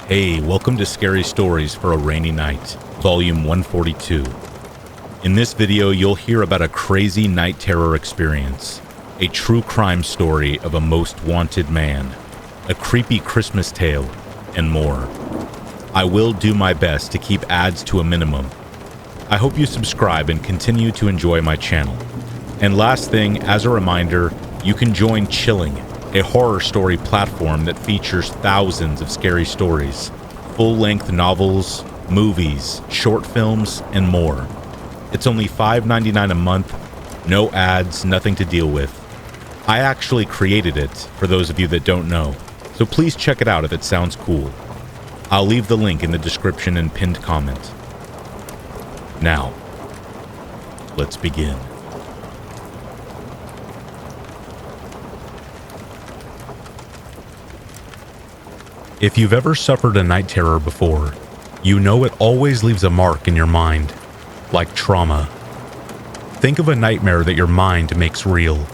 Hey, welcome to Scary Stories for a Rainy Night, Volume 142. In this video, you'll hear about a crazy night terror experience, a true crime story of a most wanted man, a creepy Christmas tale, and more. I will do my best to keep ads to a minimum. I hope you subscribe and continue to enjoy my channel. And last thing, as a reminder, you can join Chilling, a horror story platform that features thousands of scary stories, full-length novels, movies, short films, and more. It's only $5.99 a month, no ads, nothing to deal with. I actually created it, for those of you that don't know, so please check it out if it sounds cool. I'll leave the link in the description and pinned comment. Now, let's begin. If you've ever suffered a night terror before, you know it always leaves a mark in your mind, like trauma. Think of a nightmare that your mind makes real.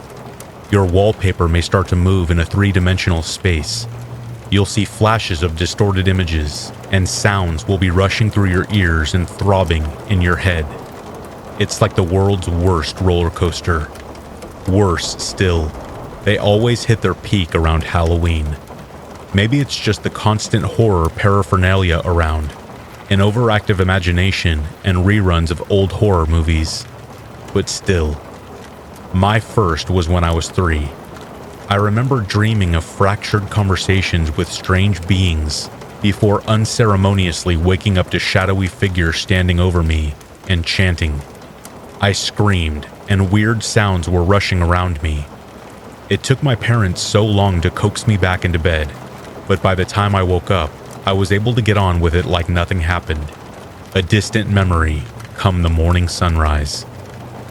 Your wallpaper may start to move in a three-dimensional space. You'll see flashes of distorted images, and sounds will be rushing through your ears and throbbing in your head. It's like the world's worst roller coaster. Worse still, they always hit their peak around Halloween. Maybe it's just the constant horror paraphernalia around, an overactive imagination and reruns of old horror movies. But still, my first was when I was 3. I remember dreaming of fractured conversations with strange beings before unceremoniously waking up to shadowy figures standing over me and chanting. I screamed, and weird sounds were rushing around me. It took my parents so long to coax me back into bed, but by the time I woke up, I was able to get on with it like nothing happened. A distant memory come the morning sunrise.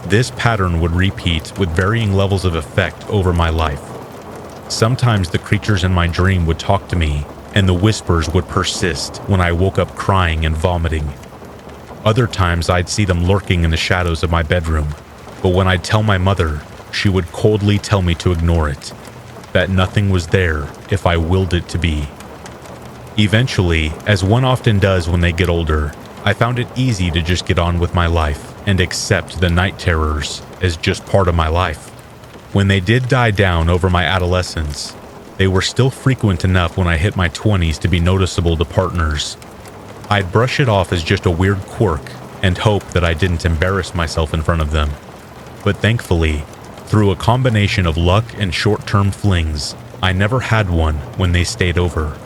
This pattern would repeat with varying levels of effect over my life. Sometimes the creatures in my dream would talk to me, and the whispers would persist when I woke up crying and vomiting. Other times I'd see them lurking in the shadows of my bedroom, but when I'd tell my mother, she would coldly tell me to ignore it, that nothing was there if I willed it to be. Eventually, as one often does when they get older, I found it easy to just get on with my life and accept the night terrors as just part of my life. When they did die down over my adolescence, they were still frequent enough when I hit my 20s to be noticeable to partners. I'd brush it off as just a weird quirk and hope that I didn't embarrass myself in front of them. But thankfully, through a combination of luck and short-term flings, I never had one when they stayed over.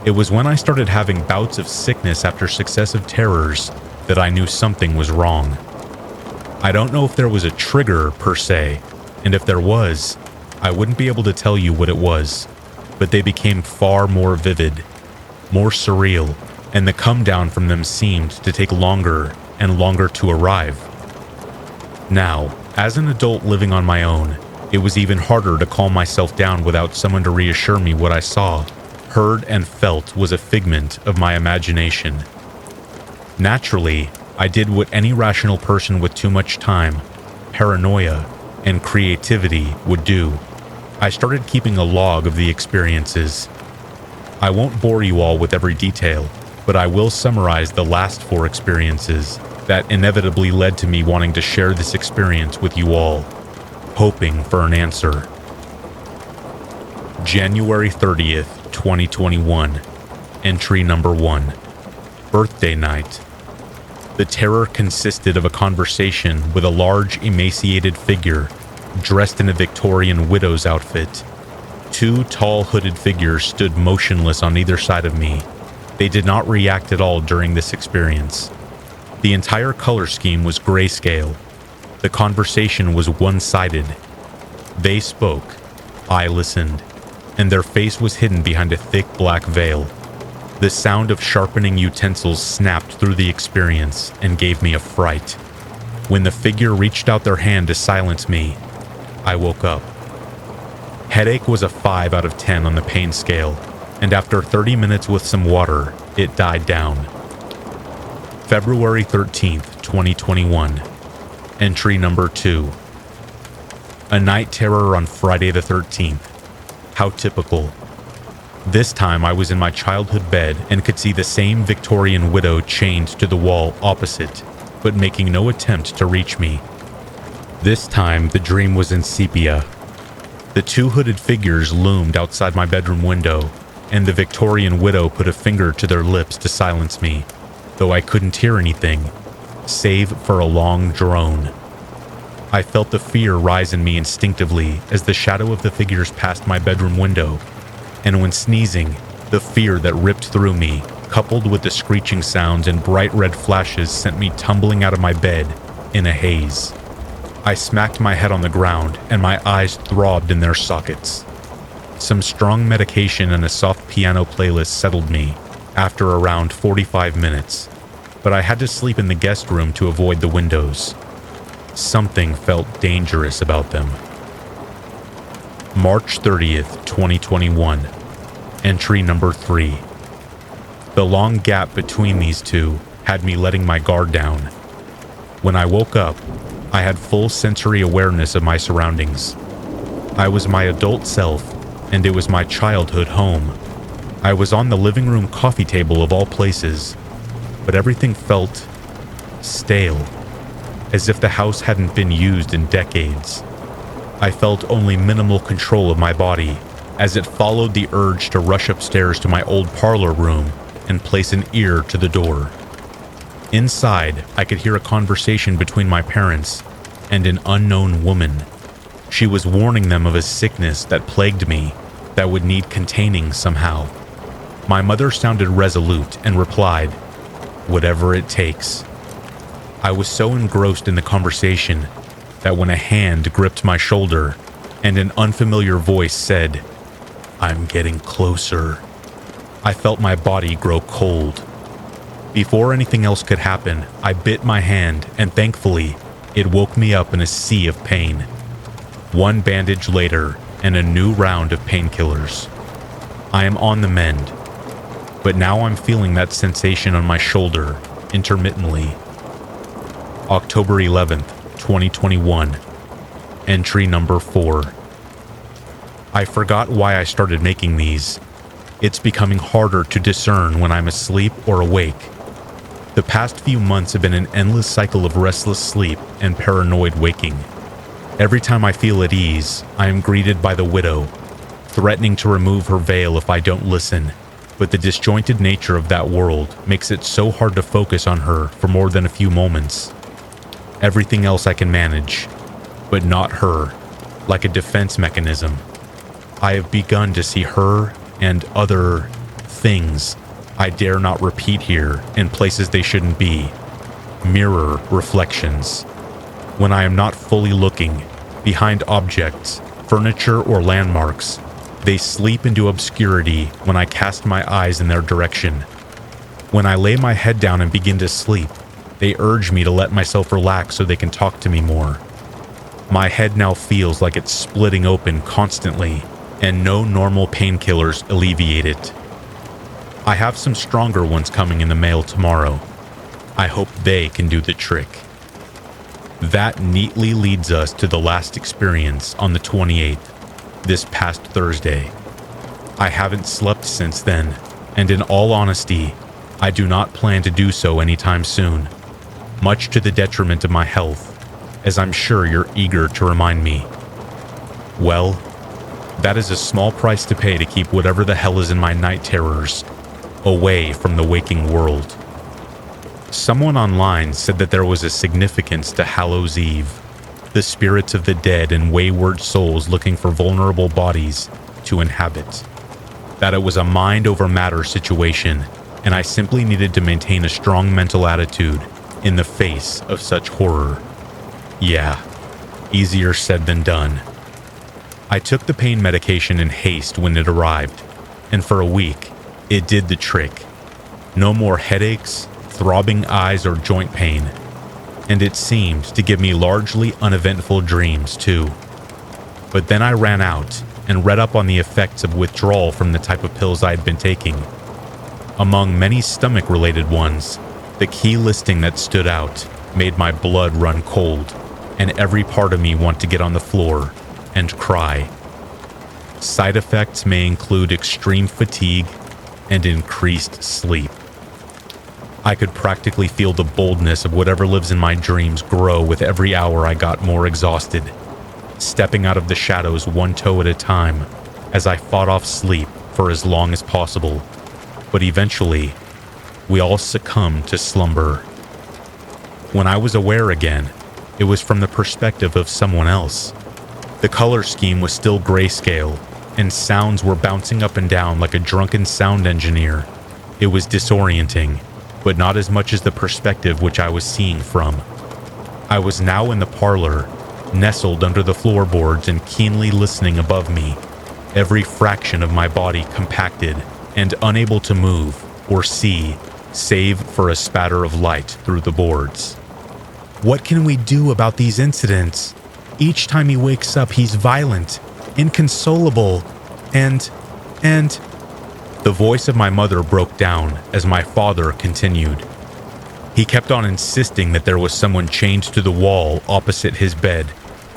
It was when I started having bouts of sickness after successive terrors that I knew something was wrong. I don't know if there was a trigger per se, and if there was, I wouldn't be able to tell you what it was, but they became far more vivid, more surreal, and the come down from them seemed to take longer and longer to arrive. Now, as an adult living on my own, it was even harder to calm myself down without someone to reassure me what I saw, heard, and felt was a figment of my imagination. Naturally, I did what any rational person with too much time, paranoia, and creativity would do. I started keeping a log of the experiences. I won't bore you all with every detail, but I will summarize the last 4 experiences that inevitably led to me wanting to share this experience with you all, hoping for an answer. January 30th, 2021. Entry number 1. Birthday night. The terror consisted of a conversation with a large, emaciated figure dressed in a Victorian widow's outfit. 2 tall, hooded figures stood motionless on either side of me. They did not react at all during this experience. The entire color scheme was grayscale. The conversation was one-sided. They spoke, I listened, and their face was hidden behind a thick black veil. The sound of sharpening utensils snapped through the experience and gave me a fright. When the figure reached out their hand to silence me, I woke up. Headache was a 5 out of 10 on the pain scale, and after 30 minutes with some water, it died down. February 13th, 2021. Entry number 2. A night terror on Friday the 13th. How typical. This time I was in my childhood bed and could see the same Victorian widow chained to the wall opposite, but making no attempt to reach me. This time the dream was in sepia. The two hooded figures loomed outside my bedroom window, and the Victorian widow put a finger to their lips to silence me, though I couldn't hear anything, save for a long drone. I felt the fear rise in me instinctively as the shadow of the figures passed my bedroom window, and when sneezing, the fear that ripped through me, coupled with the screeching sounds and bright red flashes, sent me tumbling out of my bed in a haze. I smacked my head on the ground, and my eyes throbbed in their sockets. Some strong medication and a soft piano playlist settled me after around 45 minutes, but I had to sleep in the guest room to avoid the windows. Something felt dangerous about them. March 30th, 2021. Entry number 3. The long gap between these two had me letting my guard down. When I woke up, I had full sensory awareness of my surroundings. I was my adult self, and it was my childhood home. I was on the living room coffee table of all places, but everything felt stale, as if the house hadn't been used in decades. I felt only minimal control of my body, as it followed the urge to rush upstairs to my old parlor room and place an ear to the door. Inside, I could hear a conversation between my parents and an unknown woman. She was warning them of a sickness that plagued me that would need containing somehow. My mother sounded resolute and replied, "Whatever it takes." I was so engrossed in the conversation that when a hand gripped my shoulder and an unfamiliar voice said, "I'm getting closer," I felt my body grow cold. Before anything else could happen, I bit my hand, and thankfully, it woke me up in a sea of pain. One bandage later, and a new round of painkillers. I am on the mend, but now I'm feeling that sensation on my shoulder intermittently. October 11th, 2021. Entry number 4. I forgot why I started making these. It's becoming harder to discern when I'm asleep or awake. The past few months have been an endless cycle of restless sleep and paranoid waking. Every time I feel at ease, I am greeted by the widow, threatening to remove her veil if I don't listen, but the disjointed nature of that world makes it so hard to focus on her for more than a few moments. Everything else I can manage, but not her, like a defense mechanism. I have begun to see her and other things I dare not repeat here in places they shouldn't be. Mirror reflections. When I am not fully looking, behind objects, furniture, or landmarks, they sleep into obscurity when I cast my eyes in their direction. When I lay my head down and begin to sleep, they urge me to let myself relax so they can talk to me more. My head now feels like it's splitting open constantly, and no normal painkillers alleviate it. I have some stronger ones coming in the mail tomorrow. I hope they can do the trick. That neatly leads us to the last experience on the 28th, this past Thursday. I haven't slept since then, and in all honesty, I do not plan to do so anytime soon, much to the detriment of my health, as I'm sure you're eager to remind me. Well, that is a small price to pay to keep whatever the hell is in my night terrors away from the waking world. Someone online said that there was a significance to Hallows Eve, the spirits of the dead and wayward souls looking for vulnerable bodies to inhabit. That it was a mind over matter situation, and I simply needed to maintain a strong mental attitude in the face of such horror. Yeah, easier said than done. I took the pain medication in haste when it arrived, and for a week, it did the trick. No more headaches, throbbing eyes, or joint pain, and it seemed to give me largely uneventful dreams too. But then I ran out and read up on the effects of withdrawal from the type of pills I had been taking. Among many stomach-related ones, the key listing that stood out made my blood run cold, and every part of me want to get on the floor and cry. Side effects may include extreme fatigue and increased sleep. I could practically feel the boldness of whatever lives in my dreams grow with every hour I got more exhausted, stepping out of the shadows one toe at a time as I fought off sleep for as long as possible. But eventually, we all succumbed to slumber. When I was aware again, it was from the perspective of someone else. The color scheme was still grayscale, and sounds were bouncing up and down like a drunken sound engineer. It was disorienting, but not as much as the perspective which I was seeing from. I was now in the parlor, nestled under the floorboards and keenly listening above me, every fraction of my body compacted and unable to move or see, save for a spatter of light through the boards. What can we do about these incidents? Each time he wakes up, he's violent, inconsolable, and... The voice of my mother broke down as my father continued. He kept on insisting that there was someone chained to the wall opposite his bed,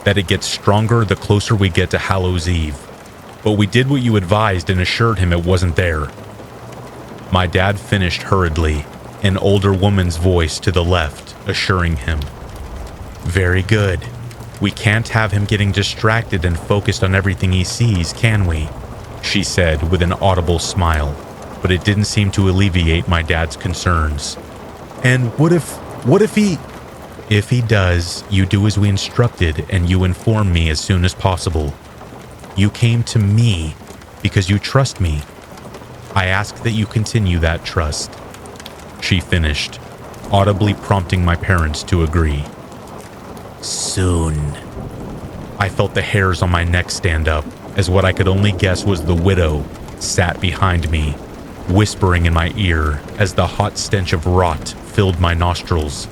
that it gets stronger the closer we get to Hallows Eve. But we did what you advised and assured him it wasn't there. My dad finished hurriedly, an older woman's voice to the left assuring him. Very good. We can't have him getting distracted and focused on everything he sees, can we? She said with an audible smile, but it didn't seem to alleviate my dad's concerns. And what if he... If he does, you do as we instructed and you inform me as soon as possible. You came to me because you trust me. I ask that you continue that trust. She finished, audibly prompting my parents to agree. Soon. I felt the hairs on my neck stand up as what I could only guess was the widow sat behind me, whispering in my ear as the hot stench of rot filled my nostrils,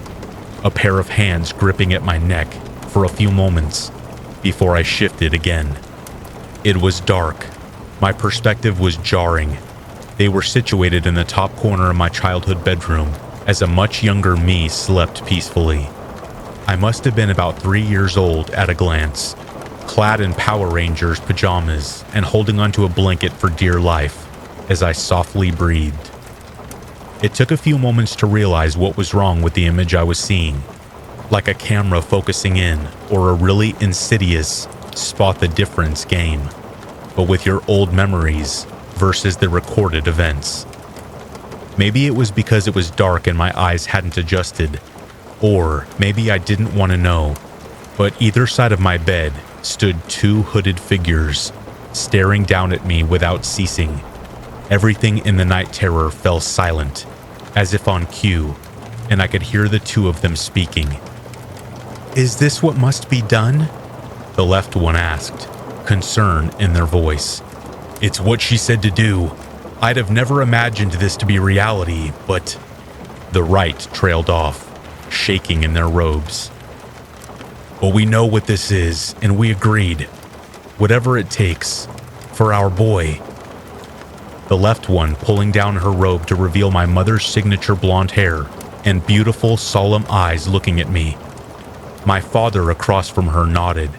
a pair of hands gripping at my neck for a few moments before I shifted again. It was dark. My perspective was jarring. They were situated in the top corner of my childhood bedroom as a much younger me slept peacefully. I must have been about 3 years old at a glance, clad in Power Rangers pajamas and holding onto a blanket for dear life as I softly breathed. It took a few moments to realize what was wrong with the image I was seeing, like a camera focusing in or a really insidious spot the difference game, but with your old memories versus the recorded events. Maybe it was because it was dark and my eyes hadn't adjusted, or maybe I didn't want to know, but either side of my bed stood 2 hooded figures, staring down at me without ceasing. Everything in the night terror fell silent, as if on cue, and I could hear the 2 of them speaking. Is this what must be done? The left one asked, concern in their voice. It's what she said to do. I'd have never imagined this to be reality, but... The right trailed off, shaking in their robes. But we know what this is, and we agreed. Whatever it takes, for our boy. The left one pulling down her robe to reveal my mother's signature blonde hair and beautiful, solemn eyes looking at me. My father across from her nodded,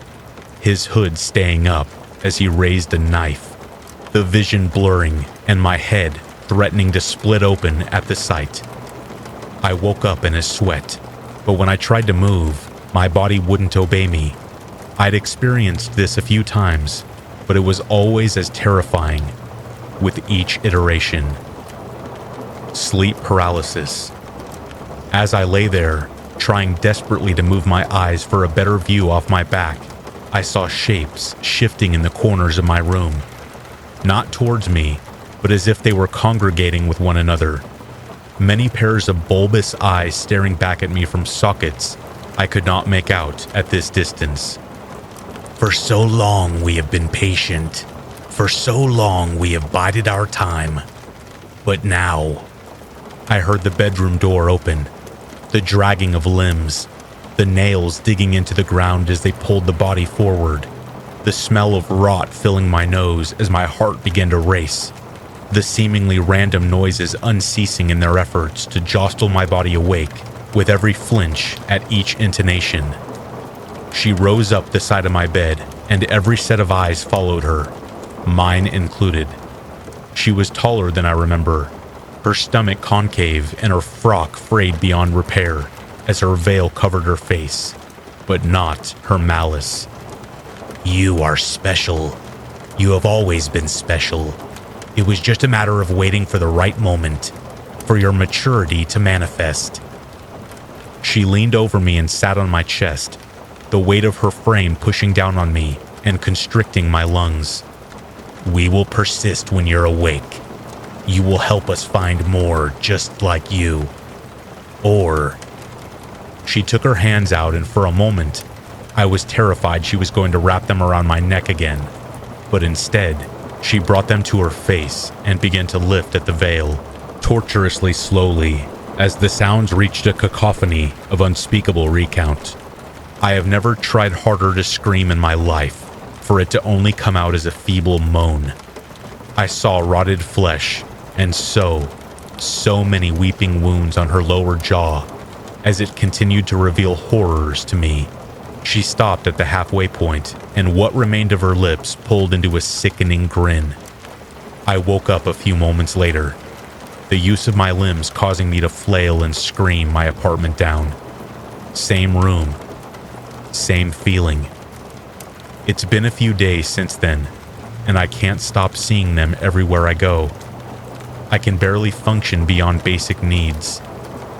his hood staying up as he raised a knife, the vision blurring and my head threatening to split open at the sight. I woke up in a sweat, but when I tried to move, my body wouldn't obey me. I'd experienced this a few times, but it was always as terrifying with each iteration. Sleep paralysis. As I lay there, trying desperately to move my eyes for a better view off my back, I saw shapes shifting in the corners of my room. Not towards me, but as if they were congregating with one another. Many pairs of bulbous eyes staring back at me from sockets I could not make out at this distance. For so long we have been patient. For so long we have bided our time. But now... I heard the bedroom door open, the dragging of limbs, the nails digging into the ground as they pulled the body forward, the smell of rot filling my nose as my heart began to race, the seemingly random noises unceasing in their efforts to jostle my body awake with every flinch at each intonation. She rose up the side of my bed, and every set of eyes followed her. mine included. She was taller than I remember, her stomach concave and her frock frayed beyond repair as her veil covered her face, but not her malice. "You are special. You have always been special. It was just a matter of waiting for the right moment, for your maturity to manifest." She leaned over me and sat on my chest, the weight of her frame pushing down on me and constricting my lungs. "We will persist when you're awake. You will help us find more just like you. Or..." She took her hands out, and for a moment, I was terrified she was going to wrap them around my neck again. But instead, she brought them to her face and began to lift at the veil, torturously slowly, as the sounds reached a cacophony of unspeakable recount. I have never tried harder to scream in my life, for it to only come out as a feeble moan. I saw rotted flesh and so many weeping wounds on her lower jaw as it continued to reveal horrors to me. She stopped at the halfway point, and what remained of her lips pulled into a sickening grin. I woke up a few moments later, the use of my limbs causing me to flail and scream my apartment down. Same room, same feeling. It's been a few days since then, and I can't stop seeing them everywhere I go. I can barely function beyond basic needs.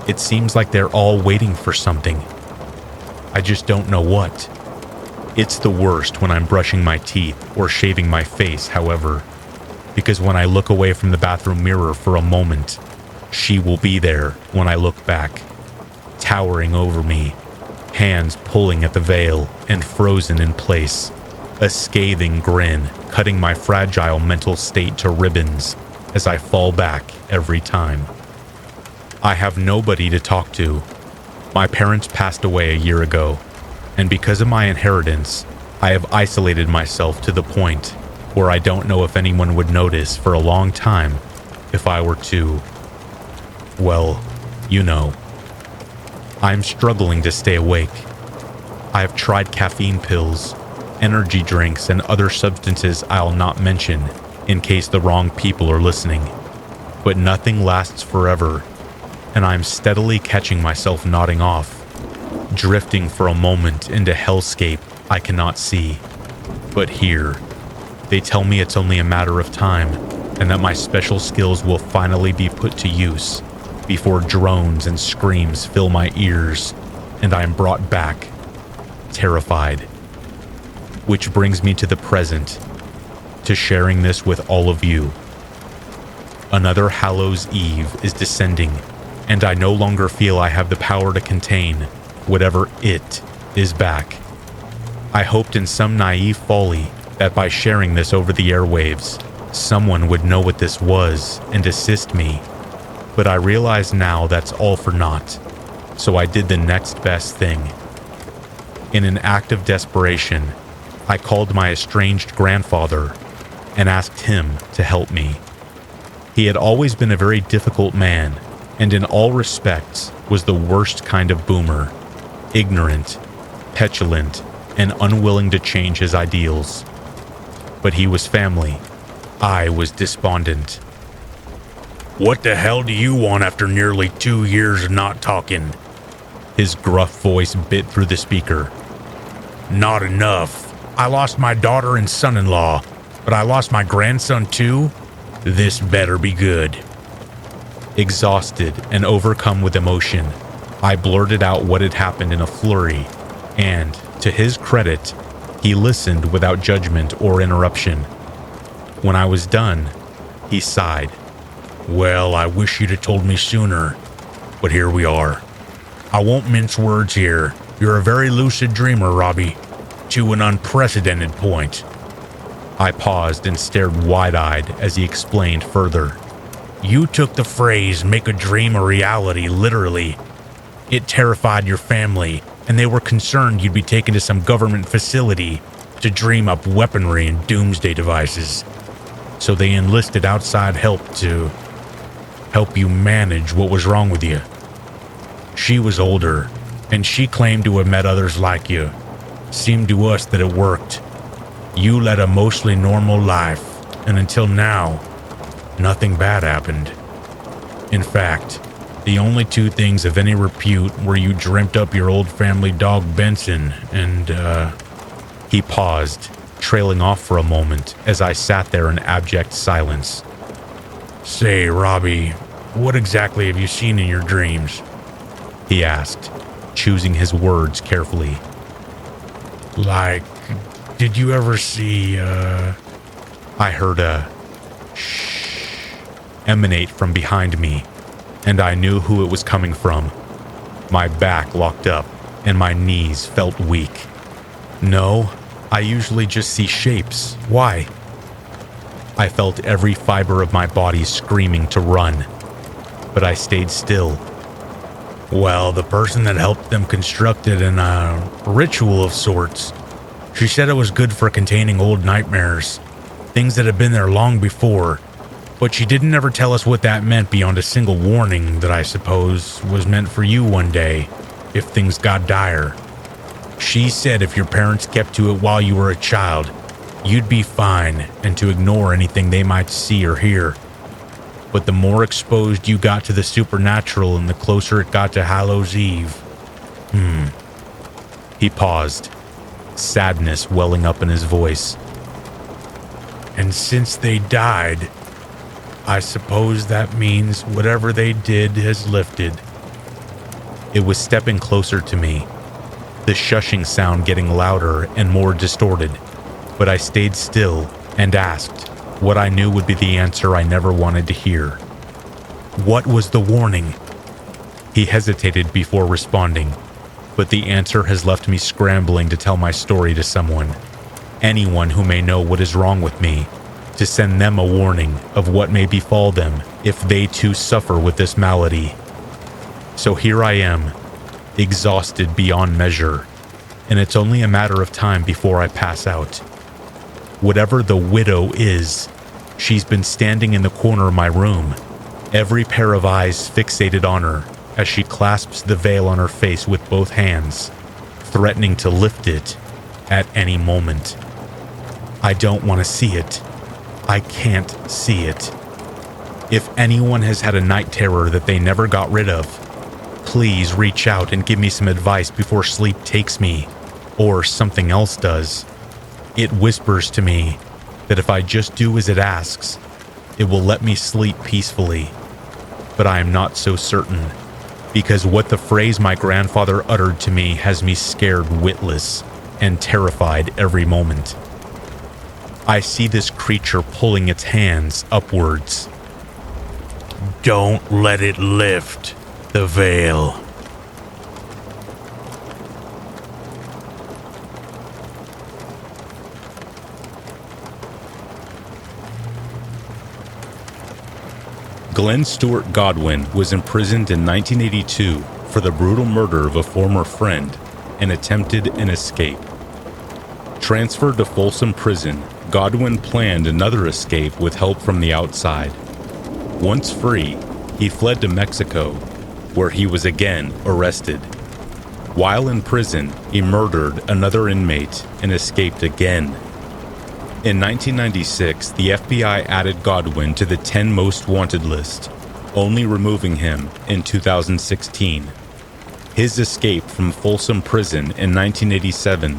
It seems like they're all waiting for something. I just don't know what. It's the worst when I'm brushing my teeth or shaving my face, however, because when I look away from the bathroom mirror for a moment, she will be there when I look back, towering over me, hands pulling at the veil and frozen in place, a scathing grin cutting my fragile mental state to ribbons as I fall back every time. I have nobody to talk to. My parents passed away a year ago, and because of my inheritance, I have isolated myself to the point where I don't know if anyone would notice for a long time if I were to, well, you know. I'm struggling to stay awake. I have tried caffeine pills, energy drinks, and other substances I'll not mention in case the wrong people are listening, but nothing lasts forever, and I'm steadily catching myself nodding off, drifting for a moment into hellscape I cannot see. But here, they tell me it's only a matter of time, and that my special skills will finally be put to use before drones and screams fill my ears, and I am brought back, terrified. Which brings me to the present, to sharing this with all of you. Another Hallows Eve is descending, and I no longer feel I have the power to contain whatever it is back. I hoped in some naive folly that by sharing this over the airwaves, someone would know what this was and assist me, but I realize now that's all for naught, so I did the next best thing. In an act of desperation, I called my estranged grandfather and asked him to help me. He had always been a very difficult man, and in all respects was the worst kind of boomer, ignorant, petulant, and unwilling to change his ideals. But he was family. I was despondent. "What the hell do you want after nearly 2 years of not talking?" His gruff voice bit through the speaker. "Not enough. I lost my daughter and son-in-law, but I lost my grandson too? This better be good." Exhausted and overcome with emotion, I blurted out what had happened in a flurry, and, to his credit, he listened without judgment or interruption. When I was done, he sighed. "Well, I wish you'd have told me sooner, but here we are. I won't mince words here. You're a very lucid dreamer, Robbie, to an unprecedented point." I paused and stared wide-eyed as he explained further. "You took the phrase, 'make a dream a reality,' literally. It terrified your family, and they were concerned you'd be taken to some government facility to dream up weaponry and doomsday devices. So they enlisted outside help to help you manage what was wrong with you. She was older, and she claimed to have met others like you. Seemed to us that it worked. You led a mostly normal life, and until now, nothing bad happened. In fact, the only two things of any repute were you dreamt up your old family dog Benson and, He paused, trailing off for a moment as I sat there in abject silence. Say, Robbie, what exactly have you seen in your dreams? He asked, choosing his words carefully. Like, did you ever see, I heard a shh emanate from behind me, and I knew who it was coming from. My back locked up, and my knees felt weak. No, I usually just see shapes. Why? I felt every fiber of my body screaming to run, but I stayed still. Well, the person that helped them constructed a ritual of sorts. She said it was good for containing old nightmares, things that had been there long before, but she didn't ever tell us what that meant beyond a single warning that I suppose was meant for you one day, if things got dire. She said if your parents kept to it while you were a child, you'd be fine and to ignore anything they might see or hear. But the more exposed you got to the supernatural and the closer it got to Hallows Eve. He paused, sadness welling up in his voice. And since they died, I suppose that means whatever they did has lifted. It was stepping closer to me, the shushing sound getting louder and more distorted, but I stayed still and asked what I knew would be the answer I never wanted to hear. What was the warning? He hesitated before responding, but the answer has left me scrambling to tell my story to someone, anyone who may know what is wrong with me, to send them a warning of what may befall them if they too suffer with this malady. So here I am, exhausted beyond measure, and it's only a matter of time before I pass out. Whatever the widow is, she's been standing in the corner of my room, every pair of eyes fixated on her as she clasps the veil on her face with both hands, threatening to lift it at any moment. I don't want to see it. I can't see it. If anyone has had a night terror that they never got rid of, please reach out and give me some advice before sleep takes me, or something else does. It whispers to me that if I just do as it asks, it will let me sleep peacefully. But I am not so certain, because what the phrase my grandfather uttered to me has me scared witless and terrified every moment. I see this creature pulling its hands upwards. Don't let it lift the veil. Glenn Stewart Godwin was imprisoned in 1982 for the brutal murder of a former friend and attempted an escape. Transferred to Folsom Prison, Godwin planned another escape with help from the outside. Once free, he fled to Mexico, where he was again arrested. While in prison, he murdered another inmate and escaped again. In 1996, the FBI added Godwin to the 10 most wanted list, only removing him in 2016. His escape from Folsom Prison in 1987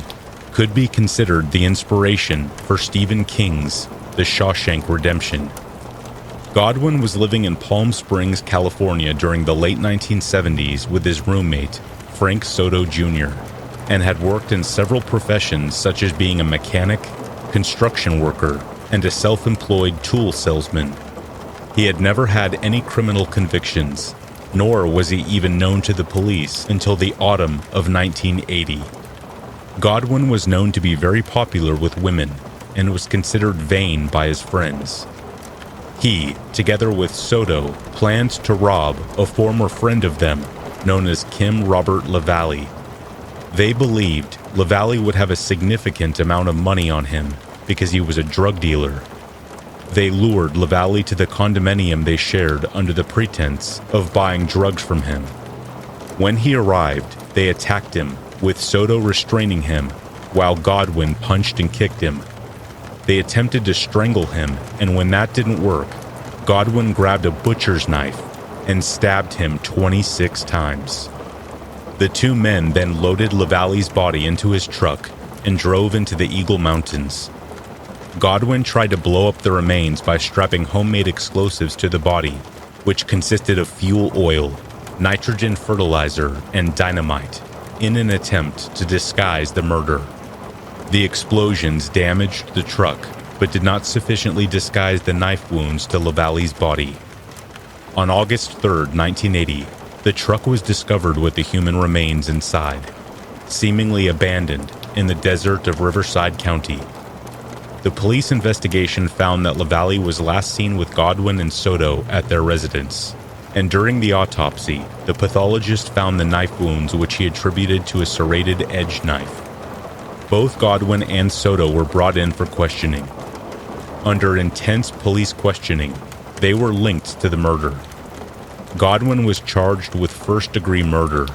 could be considered the inspiration for Stephen King's The Shawshank Redemption. Godwin was living in Palm Springs, California during the late 1970s with his roommate, Frank Soto Jr., and had worked in several professions such as being a mechanic, construction worker, and a self-employed tool salesman. He had never had any criminal convictions, nor was he even known to the police until the autumn of 1980. Godwin was known to be very popular with women and was considered vain by his friends. He, together with Soto, planned to rob a former friend of them known as Kim Robert LaValle. They believed LaValle would have a significant amount of money on him because he was a drug dealer. They lured LaValle to the condominium they shared under the pretense of buying drugs from him. When he arrived, they attacked him, with Soto restraining him, while Godwin punched and kicked him. They attempted to strangle him, and when that didn't work, Godwin grabbed a butcher's knife and stabbed him 26 times. The two men then loaded LaVallee's body into his truck and drove into the Eagle Mountains. Godwin tried to blow up the remains by strapping homemade explosives to the body, which consisted of fuel oil, nitrogen fertilizer, and dynamite, in an attempt to disguise the murder. The explosions damaged the truck, but did not sufficiently disguise the knife wounds to LaVallee's body. On August 3, 1980, the truck was discovered with the human remains inside, seemingly abandoned in the desert of Riverside County. The police investigation found that LaVallee was last seen with Godwin and Soto at their residence, and during the autopsy, the pathologist found the knife wounds which he attributed to a serrated edge knife. Both Godwin and Soto were brought in for questioning. Under intense police questioning, they were linked to the murder. Godwin was charged with first-degree murder.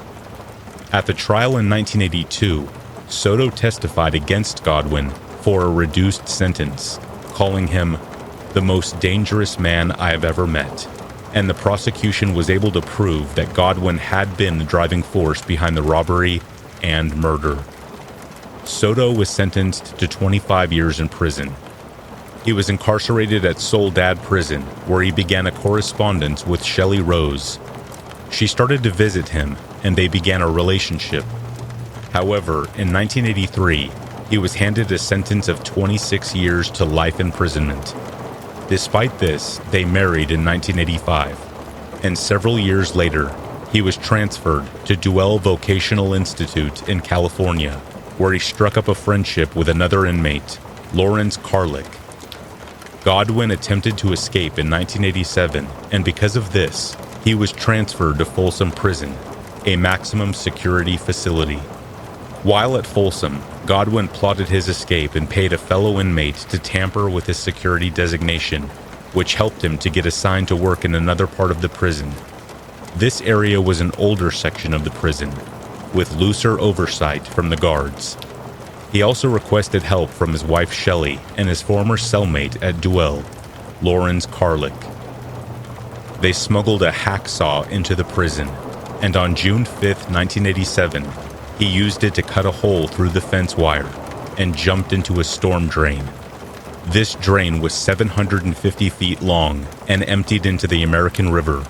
At the trial in 1982, Soto testified against Godwin for a reduced sentence, calling him the most dangerous man I have ever met, and the prosecution was able to prove that Godwin had been the driving force behind the robbery and murder. Soto was sentenced to 25 years in prison. He was incarcerated at Soledad Prison, where he began a correspondence with Shelley Rose. She started to visit him, and they began a relationship. However, in 1983, he was handed a sentence of 26 years to life imprisonment. Despite this, they married in 1985, and several years later, he was transferred to Duell Vocational Institute in California, where he struck up a friendship with another inmate, Lawrence Carlick. Godwin attempted to escape in 1987, and because of this, he was transferred to Folsom Prison, a maximum security facility. While at Folsom, Godwin plotted his escape and paid a fellow inmate to tamper with his security designation, which helped him to get assigned to work in another part of the prison. This area was an older section of the prison, with looser oversight from the guards. He also requested help from his wife Shelley and his former cellmate at Duell, Lawrence Carlick. They smuggled a hacksaw into the prison, and on June 5, 1987, he used it to cut a hole through the fence wire and jumped into a storm drain. This drain was 750 feet long and emptied into the American River.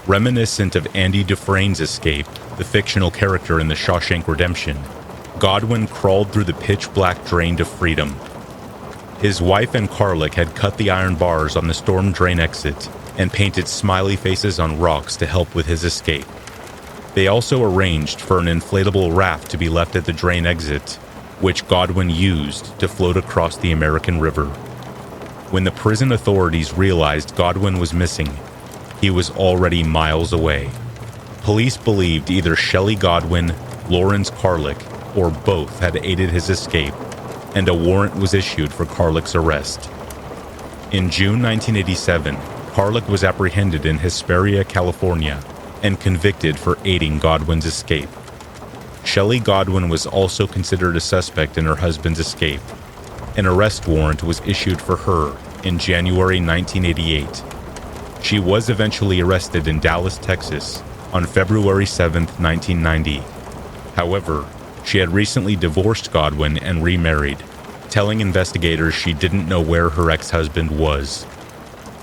Reminiscent of Andy Dufresne's escape, the fictional character in The Shawshank Redemption, Godwin crawled through the pitch-black drain to freedom. His wife and Carlick had cut the iron bars on the storm drain exit and painted smiley faces on rocks to help with his escape. They also arranged for an inflatable raft to be left at the drain exit, which Godwin used to float across the American River. When the prison authorities realized Godwin was missing, he was already miles away. Police believed either Shelley Godwin, Lawrence Carlick, or both had aided his escape, and a warrant was issued for Carlick's arrest. In June 1987, Carlick was apprehended in Hesperia, California, and convicted for aiding Godwin's escape. Shelley Godwin was also considered a suspect in her husband's escape. An arrest warrant was issued for her in January 1988. She was eventually arrested in Dallas, Texas, on February 7, 1990. However, she had recently divorced Godwin and remarried, telling investigators she didn't know where her ex-husband was.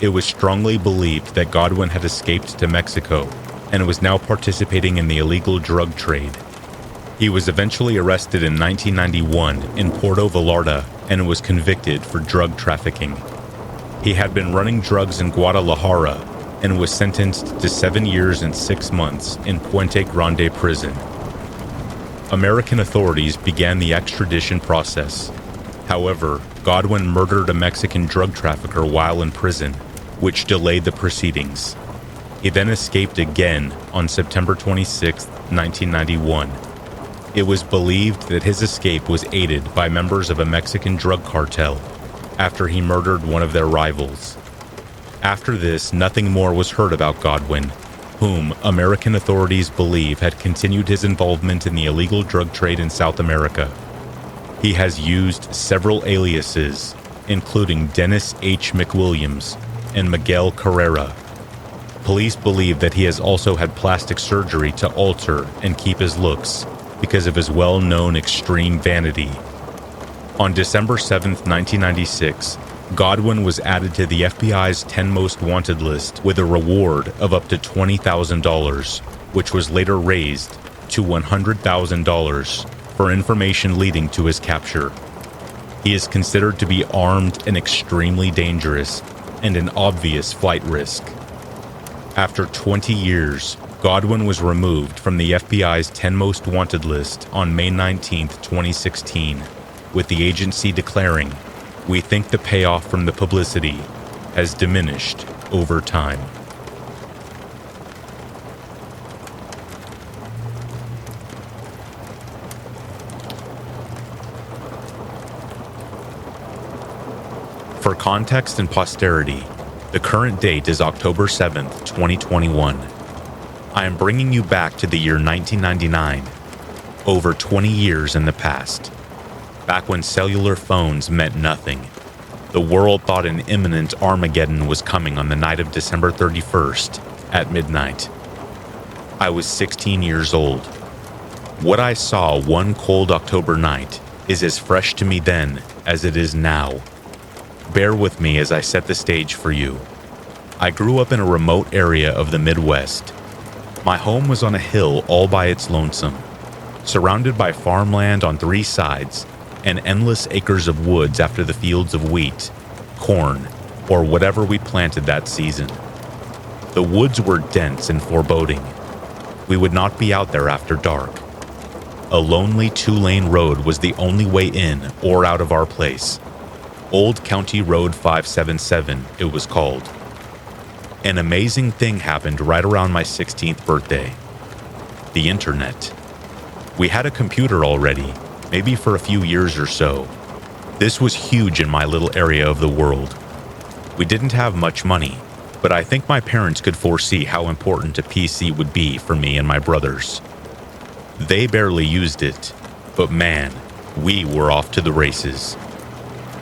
It was strongly believed that Godwin had escaped to Mexico and was now participating in the illegal drug trade. He was eventually arrested in 1991 in Puerto Vallarta and was convicted for drug trafficking. He had been running drugs in Guadalajara and was sentenced to 7 years and 6 months in Puente Grande prison. American authorities began the extradition process. However, Godwin murdered a Mexican drug trafficker while in prison, which delayed the proceedings. He then escaped again on September 26, 1991. It was believed that his escape was aided by members of a Mexican drug cartel after he murdered one of their rivals. After this, nothing more was heard about Godwin, whom American authorities believe had continued his involvement in the illegal drug trade in South America. He has used several aliases, including Dennis H. McWilliams and Miguel Carrera. Police believe that he has also had plastic surgery to alter and keep his looks because of his well-known extreme vanity. On December 7, 1996, Godwin was added to the FBI's 10 Most Wanted list with a reward of up to $20,000, which was later raised to $100,000 for information leading to his capture. He is considered to be armed and extremely dangerous and an obvious flight risk. After 20 years, Godwin was removed from the FBI's 10 Most Wanted list on May 19, 2016, with the agency declaring, "We think the payoff from the publicity has diminished over time." For context and posterity, the current date is October 7th, 2021. I am bringing you back to the year 1999, over 20 years in the past, back when cellular phones meant nothing. The world thought an imminent Armageddon was coming on the night of December 31st at midnight. I was 16 years old. What I saw one cold October night is as fresh to me then as it is now. Bear with me as I set the stage for you. I grew up in a remote area of the Midwest. My home was on a hill all by its lonesome, surrounded by farmland on 3 sides and endless acres of woods after the fields of wheat, corn, or whatever we planted that season. The woods were dense and foreboding. We would not be out there after dark. A lonely 2-lane road was the only way in or out of our place. Old County Road 577, it was called. An amazing thing happened right around my 16th birthday. The internet. We had a computer already, maybe for a few years or so. This was huge in my little area of the world. We didn't have much money, but I think my parents could foresee how important a PC would be for me and my brothers. They barely used it, but man, we were off to the races.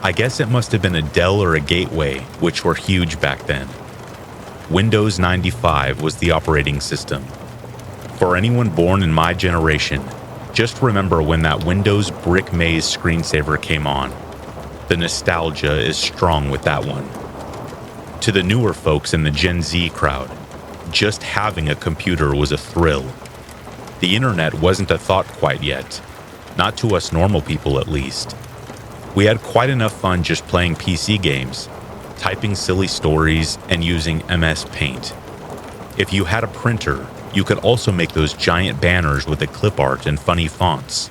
I guess it must have been a Dell or a Gateway, which were huge back then. Windows 95 was the operating system. For anyone born in my generation, just remember when that Windows brick maze screensaver came on. The nostalgia is strong with that one. To the newer folks in the Gen Z crowd, just having a computer was a thrill. The internet wasn't a thought quite yet, not to us normal people at least. We had quite enough fun just playing PC games, typing silly stories, and using MS Paint. If you had a printer, you could also make those giant banners with the clip art and funny fonts.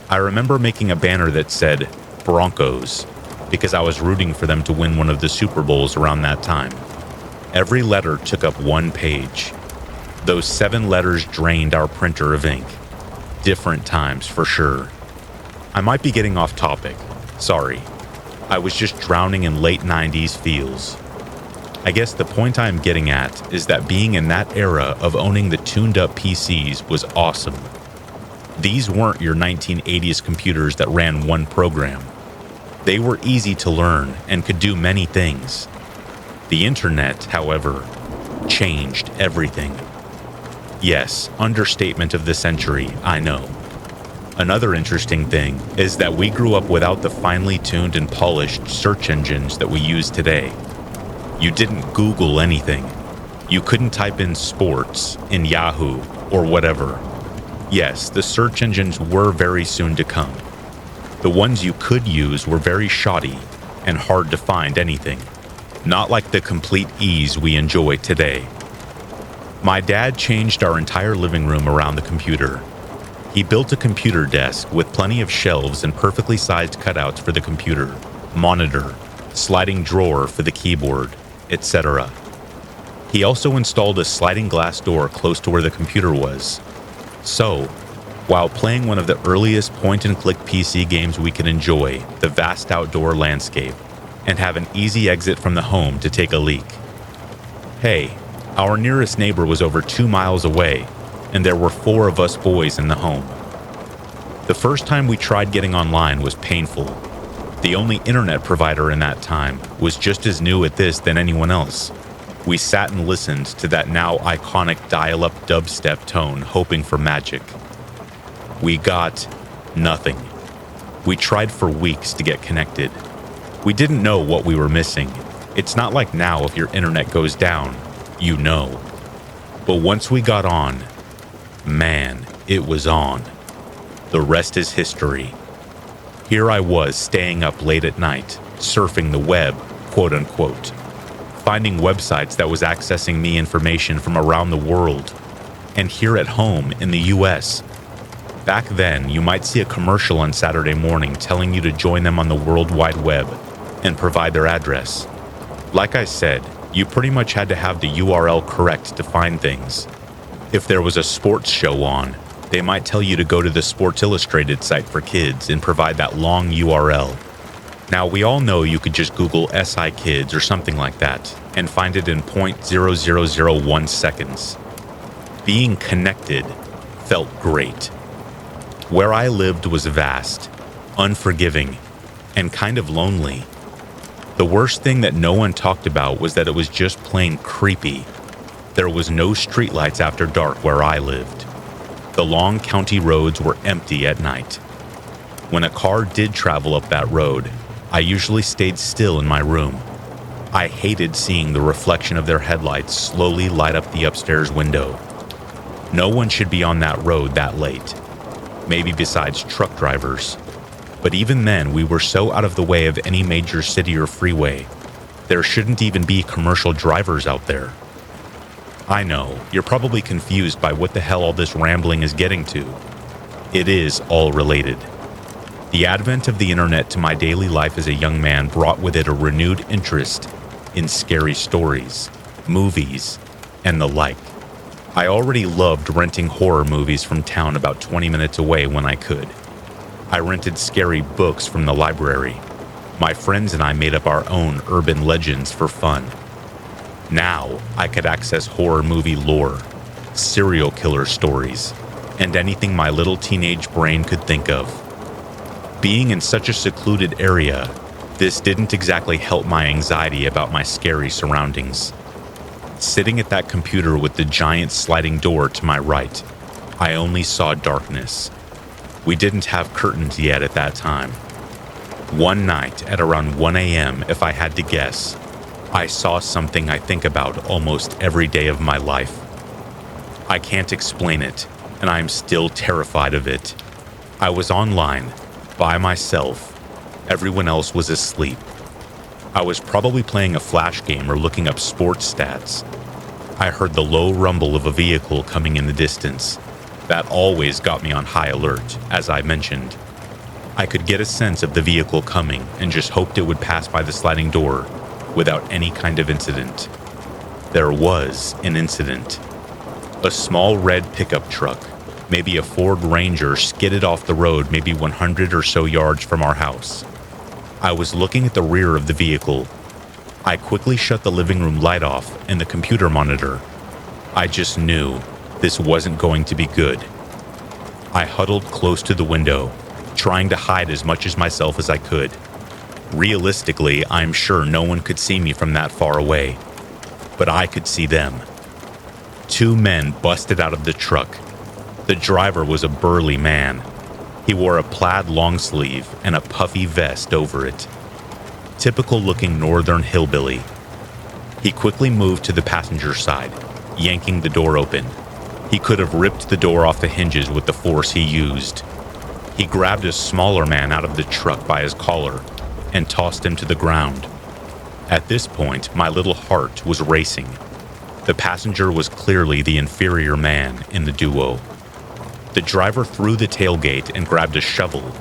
I remember making a banner that said Broncos because I was rooting for them to win one of the Super Bowls around that time. Every letter took up 1 page. Those 7 letters drained our printer of ink. Different times for sure. I might be getting off topic. Sorry. I was just drowning in late 90s feels. I guess the point I'm getting at is that being in that era of owning the tuned-up PCs was awesome. These weren't your 1980s computers that ran one program. They were easy to learn and could do many things. The internet, however, changed everything. Yes, understatement of the century, I know. Another interesting thing is that we grew up without the finely tuned and polished search engines that we use today. You didn't Google anything. You couldn't type in sports in Yahoo or whatever. Yes, the search engines were very soon to come. The ones you could use were very shoddy and hard to find anything. Not like the complete ease we enjoy today. My dad changed our entire living room around the computer. He built a computer desk with plenty of shelves and perfectly sized cutouts for the computer, monitor, sliding drawer for the keyboard, etc. He also installed a sliding glass door close to where the computer was. So, while playing one of the earliest point-and-click PC games we could enjoy, the vast outdoor landscape, and have an easy exit from the home to take a leak. Hey, our nearest neighbor was over 2 miles away, and there were 4 of us boys in the home. The first time we tried getting online was painful. The only internet provider in that time was just as new at this than anyone else. We sat and listened to that now iconic dial-up dubstep tone, hoping for magic. We got nothing. We tried for weeks to get connected. We didn't know what we were missing. It's not like now if your internet goes down, you know. But once we got on, man, it was on. The rest is history. Here I was staying up late at night, surfing the web, quote unquote, finding websites that was accessing me information from around the world, and here at home in the US. Back then, you might see a commercial on Saturday morning telling you to join them on the World Wide Web and provide their address. Like I said, you pretty much had to have the URL correct to find things. If there was a sports show on, they might tell you to go to the Sports Illustrated site for kids and provide that long URL. Now, we all know you could just Google SI Kids or something like that and find it in 0.0001 seconds. Being connected felt great. Where I lived was vast, unforgiving, and kind of lonely. The worst thing that no one talked about was that it was just plain creepy. There was no streetlights after dark where I lived. The long county roads were empty at night. When a car did travel up that road, I usually stayed still in my room. I hated seeing the reflection of their headlights slowly light up the upstairs window. No one should be on that road that late. Maybe besides truck drivers. But even then, we were so out of the way of any major city or freeway. There shouldn't even be commercial drivers out there. I know, you're probably confused by what the hell all this rambling is getting to. It is all related. The advent of the internet to my daily life as a young man brought with it a renewed interest in scary stories, movies, and the like. I already loved renting horror movies from town about 20 minutes away when I could. I rented scary books from the library. My friends and I made up our own urban legends for fun. Now, I could access horror movie lore, serial killer stories, and anything my little teenage brain could think of. Being in such a secluded area, this didn't exactly help my anxiety about my scary surroundings. Sitting at that computer with the giant sliding door to my right, I only saw darkness. We didn't have curtains yet at that time. One night at around 1 a.m., if I had to guess, I saw something I think about almost every day of my life. I can't explain it, and I am still terrified of it. I was online, by myself. Everyone else was asleep. I was probably playing a flash game or looking up sports stats. I heard the low rumble of a vehicle coming in the distance. That always got me on high alert, as I mentioned. I could get a sense of the vehicle coming and just hoped it would pass by the sliding door without any kind of incident. There was an incident. A small red pickup truck, maybe a Ford Ranger, skidded off the road maybe 100 or so yards from our house. I was looking at the rear of the vehicle. I quickly shut the living room light off and the computer monitor. I just knew this wasn't going to be good. I huddled close to the window, trying to hide as much of myself as I could. Realistically, I'm sure no one could see me from that far away, but I could see them. Two men busted out of the truck. The driver was a burly man. He wore a plaid long sleeve and a puffy vest over it. Typical-looking northern hillbilly. He quickly moved to the passenger side, yanking the door open. He could have ripped the door off the hinges with the force he used. He grabbed a smaller man out of the truck by his collar and tossed him to the ground. At this point, my little heart was racing. The passenger was clearly the inferior man in the duo. The driver threw the tailgate and grabbed a shovel.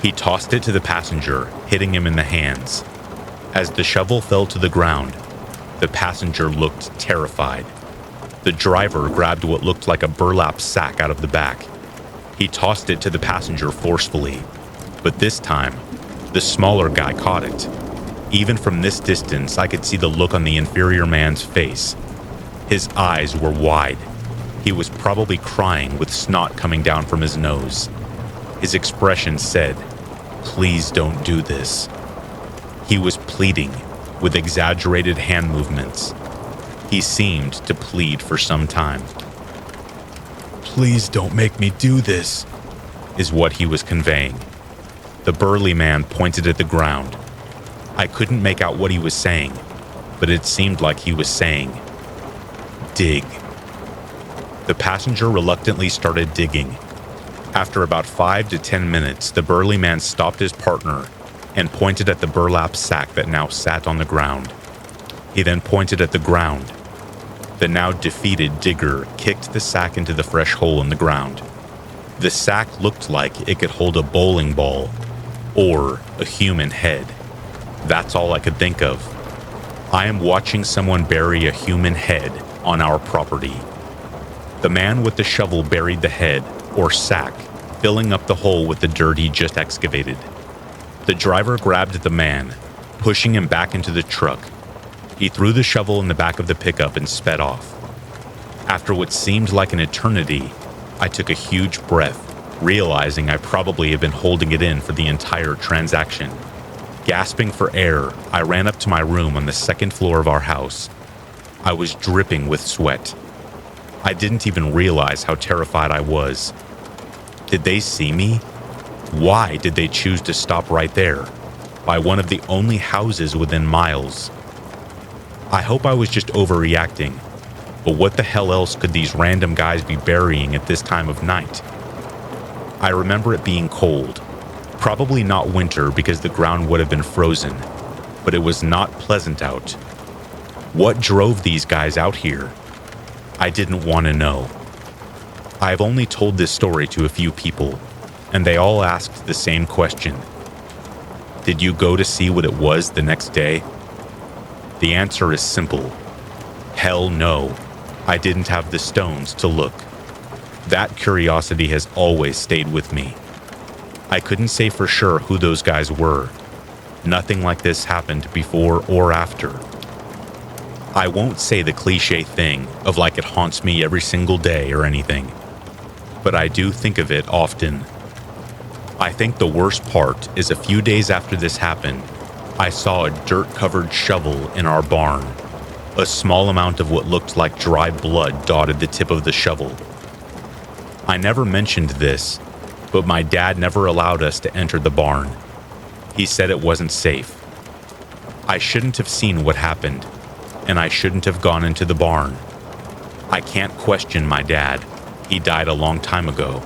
He tossed it to the passenger, hitting him in the hands. As the shovel fell to the ground, the passenger looked terrified. The driver grabbed what looked like a burlap sack out of the back. He tossed it to the passenger forcefully, but this time, the smaller guy caught it. Even from this distance, I could see the look on the inferior man's face. His eyes were wide. He was probably crying with snot coming down from his nose. His expression said, Please don't do this." He was pleading with exaggerated hand movements. He seemed to plead for some time. "Please don't make me do this," is what he was conveying. The burly man pointed at the ground. I couldn't make out what he was saying, but it seemed like he was saying, "Dig." The passenger reluctantly started digging. After about 5 to 10 minutes, the burly man stopped his partner and pointed at the burlap sack that now sat on the ground. He then pointed at the ground. The now defeated digger kicked the sack into the fresh hole in the ground. The sack looked like it could hold a bowling ball or a human head. That's all I could think of. I am watching someone bury a human head on our property. The man with the shovel buried the head, or sack, filling up the hole with the dirt he just excavated. The driver grabbed the man, pushing him back into the truck. He threw the shovel in the back of the pickup and sped off. After what seemed like an eternity, I took a huge breath, realizing I probably had been holding it in for the entire transaction. Gasping for air, I ran up to my room on the second floor of our house. I was dripping with sweat. I didn't even realize how terrified I was. Did they see me? Why did they choose to stop right there, by one of the only houses within miles? I hope I was just overreacting, but what the hell else could these random guys be burying at this time of night? I remember it being cold. Probably not winter because the ground would have been frozen, but it was not pleasant out. What drove these guys out here? I didn't want to know. I've only told this story to a few people, and they all asked the same question. Did you go to see what it was the next day? The answer is simple. Hell no. I didn't have the stones to look. That curiosity has always stayed with me. I couldn't say for sure who those guys were. Nothing like this happened before or after. I won't say the cliche thing of like it haunts me every single day or anything, but I do think of it often. I think the worst part is a few days after this happened, I saw a dirt-covered shovel in our barn. A small amount of what looked like dry blood dotted the tip of the shovel. I never mentioned this, but my dad never allowed us to enter the barn. He said it wasn't safe. I shouldn't have seen what happened, and I shouldn't have gone into the barn. I can't question my dad. He died a long time ago.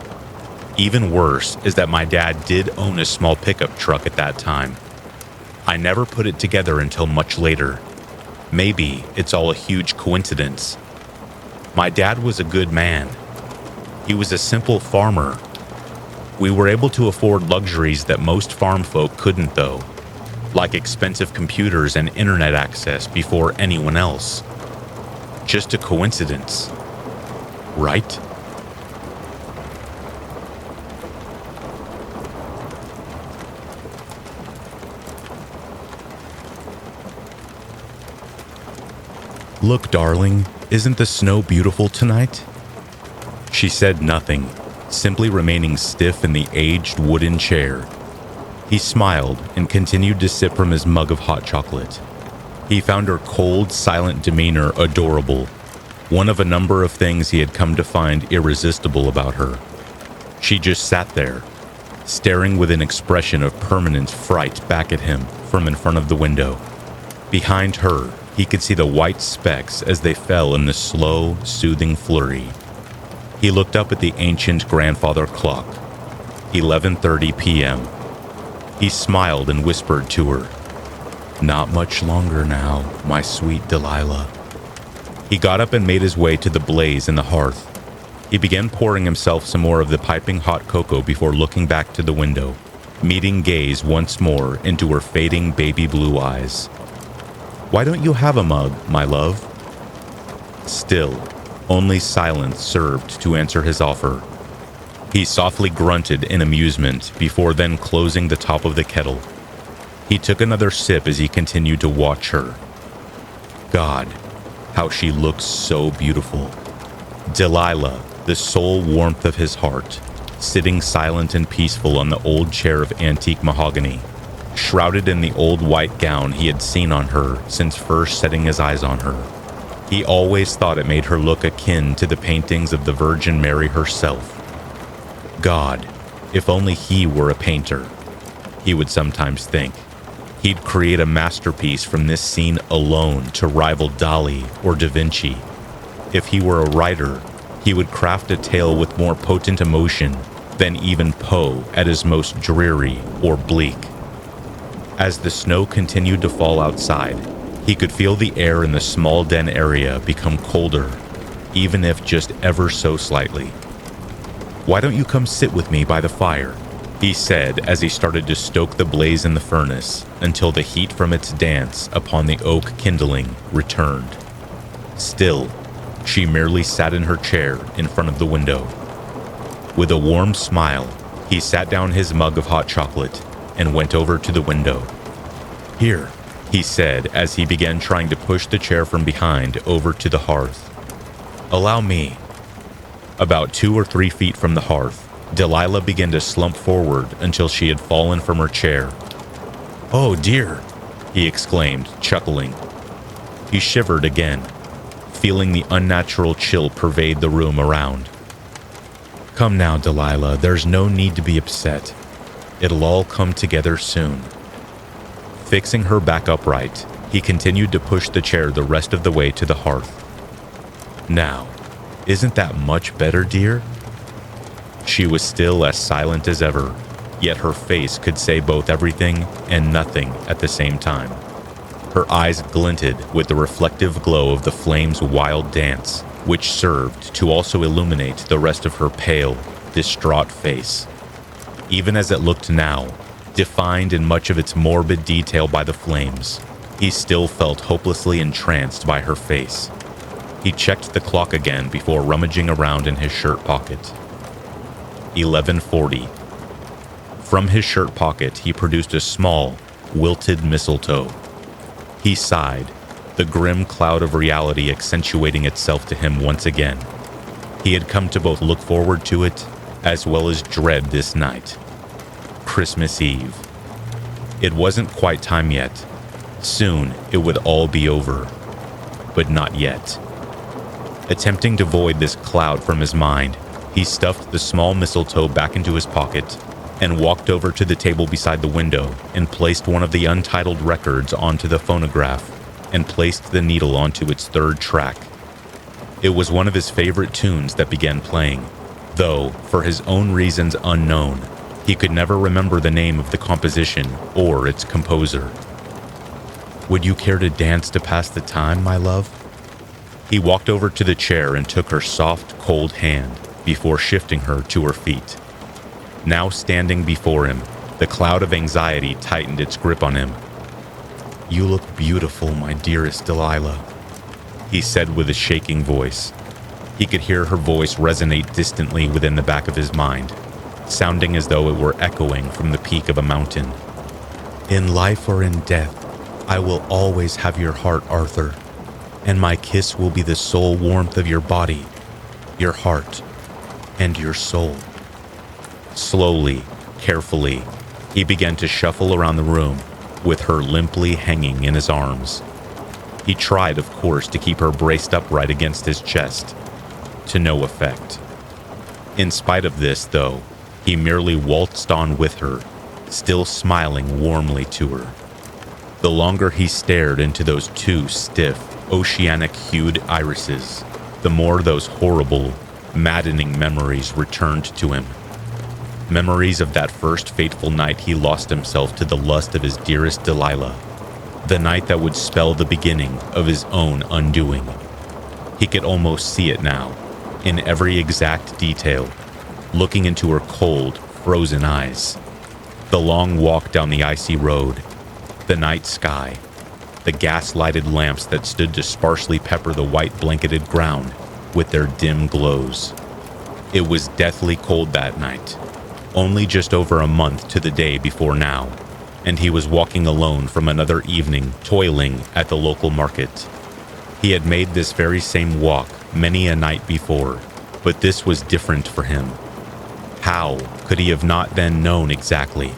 Even worse is that my dad did own a small pickup truck at that time. I never put it together until much later. Maybe it's all a huge coincidence. My dad was a good man. He was a simple farmer. We were able to afford luxuries that most farm folk couldn't, though, like expensive computers and internet access before anyone else. Just a coincidence, right? "Look, darling, isn't the snow beautiful tonight?" She said nothing, simply remaining stiff in the aged wooden chair. He smiled and continued to sip from his mug of hot chocolate. He found her cold, silent demeanor adorable, one of a number of things he had come to find irresistible about her. She just sat there, staring with an expression of permanent fright back at him from in front of the window. Behind her, he could see the white specks as they fell in the slow, soothing flurry. He looked up at the ancient grandfather clock, 11:30 p.m. He smiled and whispered to her, "Not much longer now, my sweet Delilah." He got up and made his way to the blaze in the hearth. He began pouring himself some more of the piping hot cocoa before looking back to the window, meeting gaze once more into her fading baby blue eyes. "Why don't you have a mug, my love?" Still, only silence served to answer his offer. He softly grunted in amusement before then closing the top of the kettle. He took another sip as he continued to watch her. God, how she looked so beautiful. Delilah, the sole warmth of his heart, sitting silent and peaceful on the old chair of antique mahogany, shrouded in the old white gown he had seen on her since first setting his eyes on her. He always thought it made her look akin to the paintings of the Virgin Mary herself. God, if only he were a painter, he would sometimes think. He'd create a masterpiece from this scene alone to rival Dali or Da Vinci. If he were a writer, he would craft a tale with more potent emotion than even Poe at his most dreary or bleak. As the snow continued to fall outside, he could feel the air in the small den area become colder, even if just ever so slightly. "Why don't you come sit with me by the fire?" he said as he started to stoke the blaze in the furnace until the heat from its dance upon the oak kindling returned. Still, she merely sat in her chair in front of the window. With a warm smile, he sat down his mug of hot chocolate and went over to the window. "Here," he said as he began trying to push the chair from behind over to the hearth. "Allow me." About 2 or 3 feet from the hearth, Delilah began to slump forward until she had fallen from her chair. "Oh dear," he exclaimed, chuckling. He shivered again, feeling the unnatural chill pervade the room around. "Come now, Delilah, there's no need to be upset. It'll all come together soon." Fixing her back upright, he continued to push the chair the rest of the way to the hearth. "Now, isn't that much better, dear?" She was still as silent as ever, yet her face could say both everything and nothing at the same time. Her eyes glinted with the reflective glow of the flame's wild dance, which served to also illuminate the rest of her pale, distraught face. Even as it looked now, defined in much of its morbid detail by the flames, he still felt hopelessly entranced by her face. He checked the clock again before rummaging around in his shirt pocket. 11:40. From his shirt pocket, he produced a small, wilted mistletoe. He sighed, the grim cloud of reality accentuating itself to him once again. He had come to both look forward to it, as well as dread this night. Christmas Eve. It wasn't quite time yet. Soon it would all be over. But not yet. Attempting to void this cloud from his mind, he stuffed the small mistletoe back into his pocket and walked over to the table beside the window and placed one of the untitled records onto the phonograph and placed the needle onto its third track. It was one of his favorite tunes that began playing, though, for his own reasons unknown, he could never remember the name of the composition or its composer. "Would you care to dance to pass the time, my love?" He walked over to the chair and took her soft, cold hand before shifting her to her feet. Now standing before him, the cloud of anxiety tightened its grip on him. "You look beautiful, my dearest Delilah," he said with a shaking voice. He could hear her voice resonate distantly within the back of his mind, sounding as though it were echoing from the peak of a mountain. "In life or in death, I will always have your heart, Arthur, and my kiss will be the sole warmth of your body, your heart, and your soul." Slowly, carefully, he began to shuffle around the room, with her limply hanging in his arms. He tried, of course, to keep her braced upright against his chest, to no effect. In spite of this, though, he merely waltzed on with her, still smiling warmly to her. The longer he stared into those two stiff, oceanic-hued irises, the more those horrible, maddening memories returned to him. Memories of that first fateful night he lost himself to the lust of his dearest Delilah, the night that would spell the beginning of his own undoing. He could almost see it now, in every exact detail, looking into her cold, frozen eyes. The long walk down the icy road, the night sky, the gas-lighted lamps that stood to sparsely pepper the white blanketed ground with their dim glows. It was deathly cold that night, only just over a month to the day before now, and he was walking alone from another evening toiling at the local market. He had made this very same walk many a night before, but this was different for him. How could he have not then known exactly?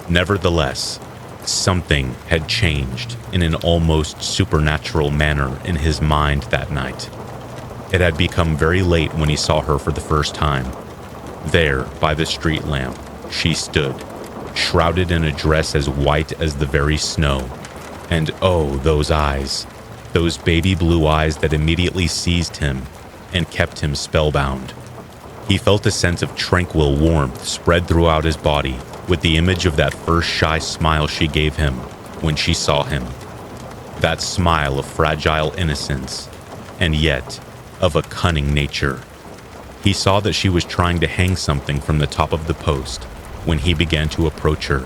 Nevertheless, something had changed in an almost supernatural manner in his mind that night. It had become very late when he saw her for the first time. There, by the street lamp, she stood, shrouded in a dress as white as the very snow. And oh, those eyes, those baby blue eyes that immediately seized him and kept him spellbound. He felt a sense of tranquil warmth spread throughout his body with the image of that first shy smile she gave him when she saw him. That smile of fragile innocence, and yet of a cunning nature. He saw that she was trying to hang something from the top of the post when he began to approach her.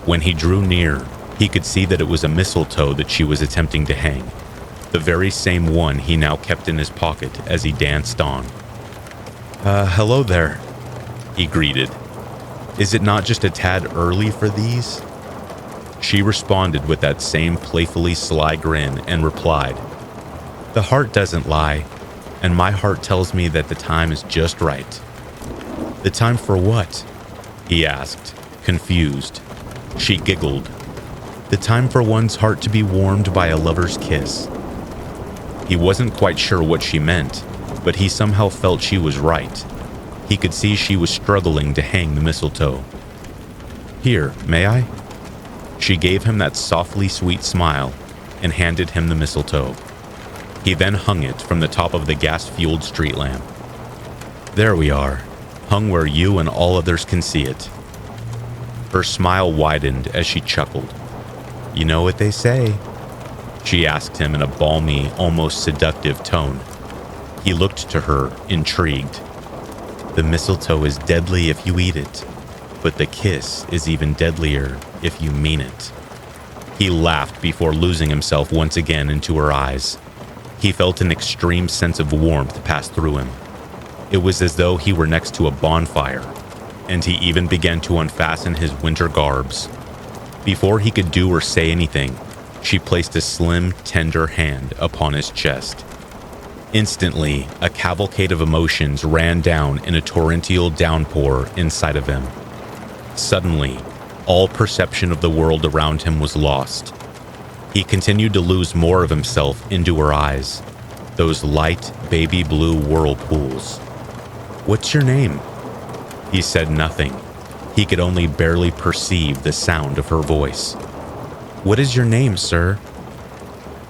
When he drew near, he could see that it was a mistletoe that she was attempting to hang, the very same one he now kept in his pocket as he danced on. Hello there," he greeted. "Is it not just a tad early for these?" She responded with that same playfully sly grin and replied, "The heart doesn't lie, and my heart tells me that the time is just right." "The time for what?" he asked, confused. She giggled. "The time for one's heart to be warmed by a lover's kiss." He wasn't quite sure what she meant, but he somehow felt she was right. He could see she was struggling to hang the mistletoe. "Here, may I?" She gave him that softly sweet smile and handed him the mistletoe. He then hung it from the top of the gas-fueled street lamp. "There we are, hung where you and all others can see it." Her smile widened as she chuckled. "You know what they say?" she asked him in a balmy, almost seductive tone. He looked to her, intrigued. "The mistletoe is deadly if you eat it, but the kiss is even deadlier if you mean it." He laughed before losing himself once again into her eyes. He felt an extreme sense of warmth pass through him. It was as though he were next to a bonfire, and he even began to unfasten his winter garbs. Before he could do or say anything, she placed a slim, tender hand upon his chest. Instantly, a cavalcade of emotions ran down in a torrential downpour inside of him. Suddenly, all perception of the world around him was lost. He continued to lose more of himself into her eyes, those light, baby blue whirlpools. "What's your name?" He said nothing. He could only barely perceive the sound of her voice. "What is your name, sir?"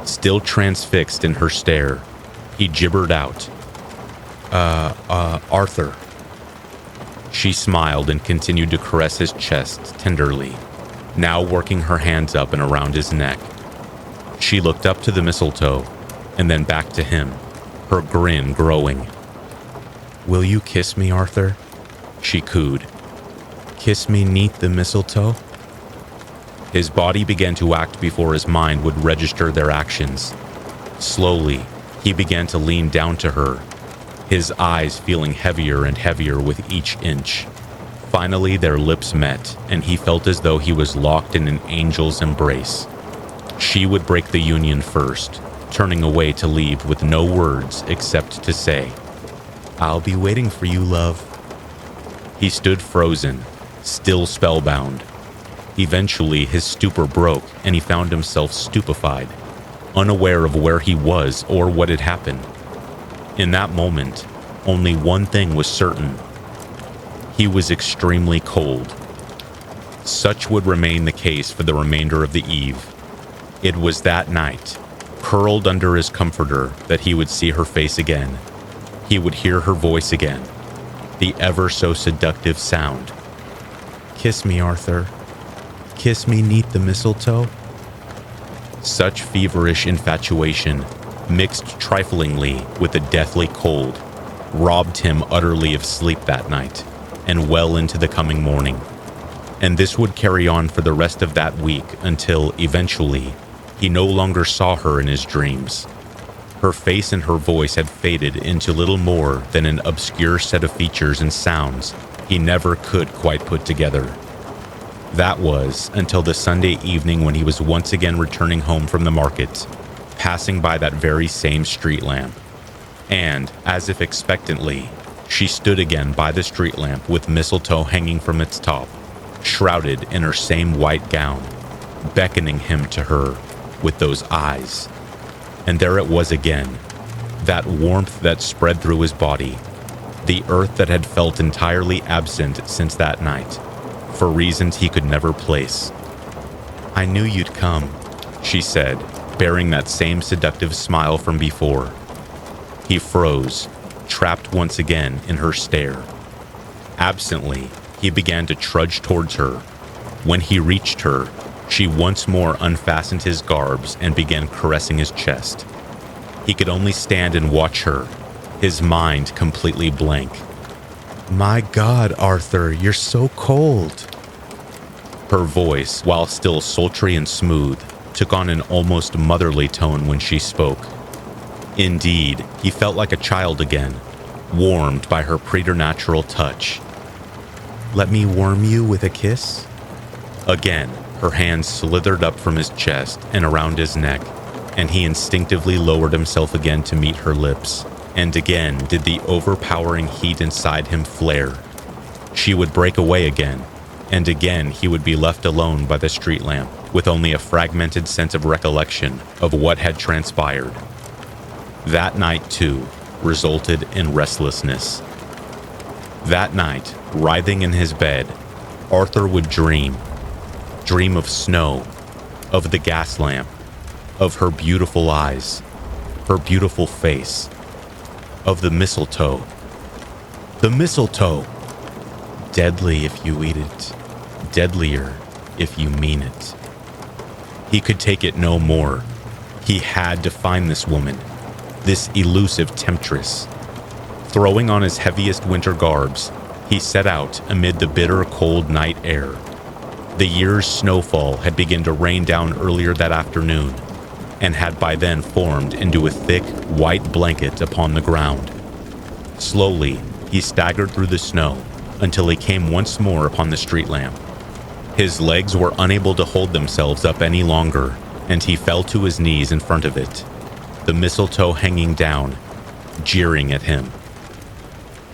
Still transfixed in her stare, he gibbered out, Arthur." She smiled and continued to caress his chest tenderly, now working her hands up and around his neck. She looked up to the mistletoe and then back to him, her grin growing. "Will you kiss me, Arthur?" she cooed. "Kiss me neath the mistletoe?" His body began to act before his mind would register their actions. Slowly, he began to lean down to her, his eyes feeling heavier and heavier with each inch. Finally, their lips met, and he felt as though he was locked in an angel's embrace. She would break the union first, turning away to leave with no words except to say, "I'll be waiting for you, love." He stood frozen, still spellbound. Eventually, his stupor broke, and he found himself stupefied, unaware of where he was or what had happened. In that moment, only one thing was certain. He was extremely cold. Such would remain the case for the remainder of the eve. It was that night, curled under his comforter, that he would see her face again. He would hear her voice again, the ever so seductive sound. "Kiss me, Arthur. Kiss me neath the mistletoe." Such feverish infatuation, mixed triflingly with the deathly cold, robbed him utterly of sleep that night and well into the coming morning. And this would carry on for the rest of that week until, eventually, he no longer saw her in his dreams. Her face and her voice had faded into little more than an obscure set of features and sounds he never could quite put together. That was until the Sunday evening when he was once again returning home from the market, passing by that very same street lamp. And, as if expectantly, She stood again by the street lamp with mistletoe hanging from its top, shrouded in her same white gown, beckoning him to her with those eyes. And there it was again, that warmth that spread through his body, the earth that had felt entirely absent since that night, for reasons he could never place. "I knew you'd come," she said, bearing that same seductive smile from before. He froze, trapped once again in her stare. Absently, he began to trudge towards her. When he reached her, she once more unfastened his garbs and began caressing his chest. He could only stand and watch her, his mind completely blank. "My God, Arthur, you're so cold." Her voice, while still sultry and smooth, took on an almost motherly tone when she spoke. Indeed, he felt like a child again, warmed by her preternatural touch. "Let me warm you with a kiss?" Again, her hands slithered up from his chest and around his neck, and he instinctively lowered himself again to meet her lips. And again did the overpowering heat inside him flare. She would break away again, and again he would be left alone by the street lamp, with only a fragmented sense of recollection of what had transpired. That night, too, resulted in restlessness. That night, writhing in his bed, Arthur would dream of snow, of the gas lamp, of her beautiful eyes, her beautiful face, of the mistletoe. The mistletoe! Deadly if you eat it, deadlier if you mean it. He could take it no more. He had to find this woman, this elusive temptress. Throwing on his heaviest winter garbs, he set out amid the bitter cold night air. The year's snowfall had begun to rain down earlier that afternoon, and had by then formed into a thick, white blanket upon the ground. Slowly, he staggered through the snow until he came once more upon the street lamp. His legs were unable to hold themselves up any longer, and he fell to his knees in front of it, the mistletoe hanging down, jeering at him.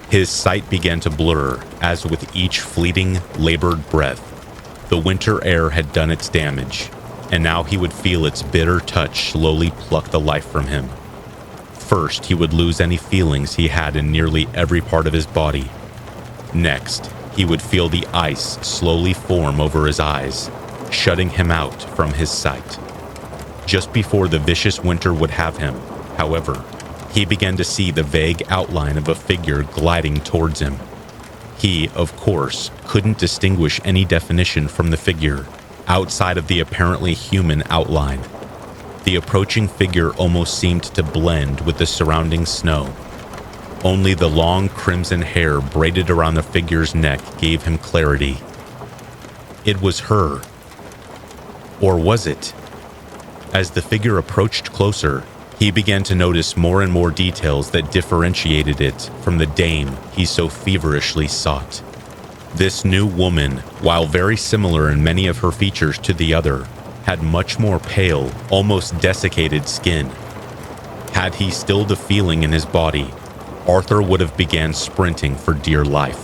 His sight began to blur as with each fleeting, labored breath, the winter air had done its damage, and now he would feel its bitter touch slowly pluck the life from him. First, he would lose any feelings he had in nearly every part of his body. Next, he would feel the ice slowly form over his eyes, shutting him out from his sight. Just before the vicious winter would have him, however, he began to see the vague outline of a figure gliding towards him. He, of course, couldn't distinguish any definition from the figure, outside of the apparently human outline. The approaching figure almost seemed to blend with the surrounding snow. Only the long crimson hair braided around the figure's neck gave him clarity. It was her. Or was it? As the figure approached closer, he began to notice more and more details that differentiated it from the dame he so feverishly sought. This new woman, while very similar in many of her features to the other, had much more pale, almost desiccated skin. Had he stilled the feeling in his body, Arthur would have began sprinting for dear life.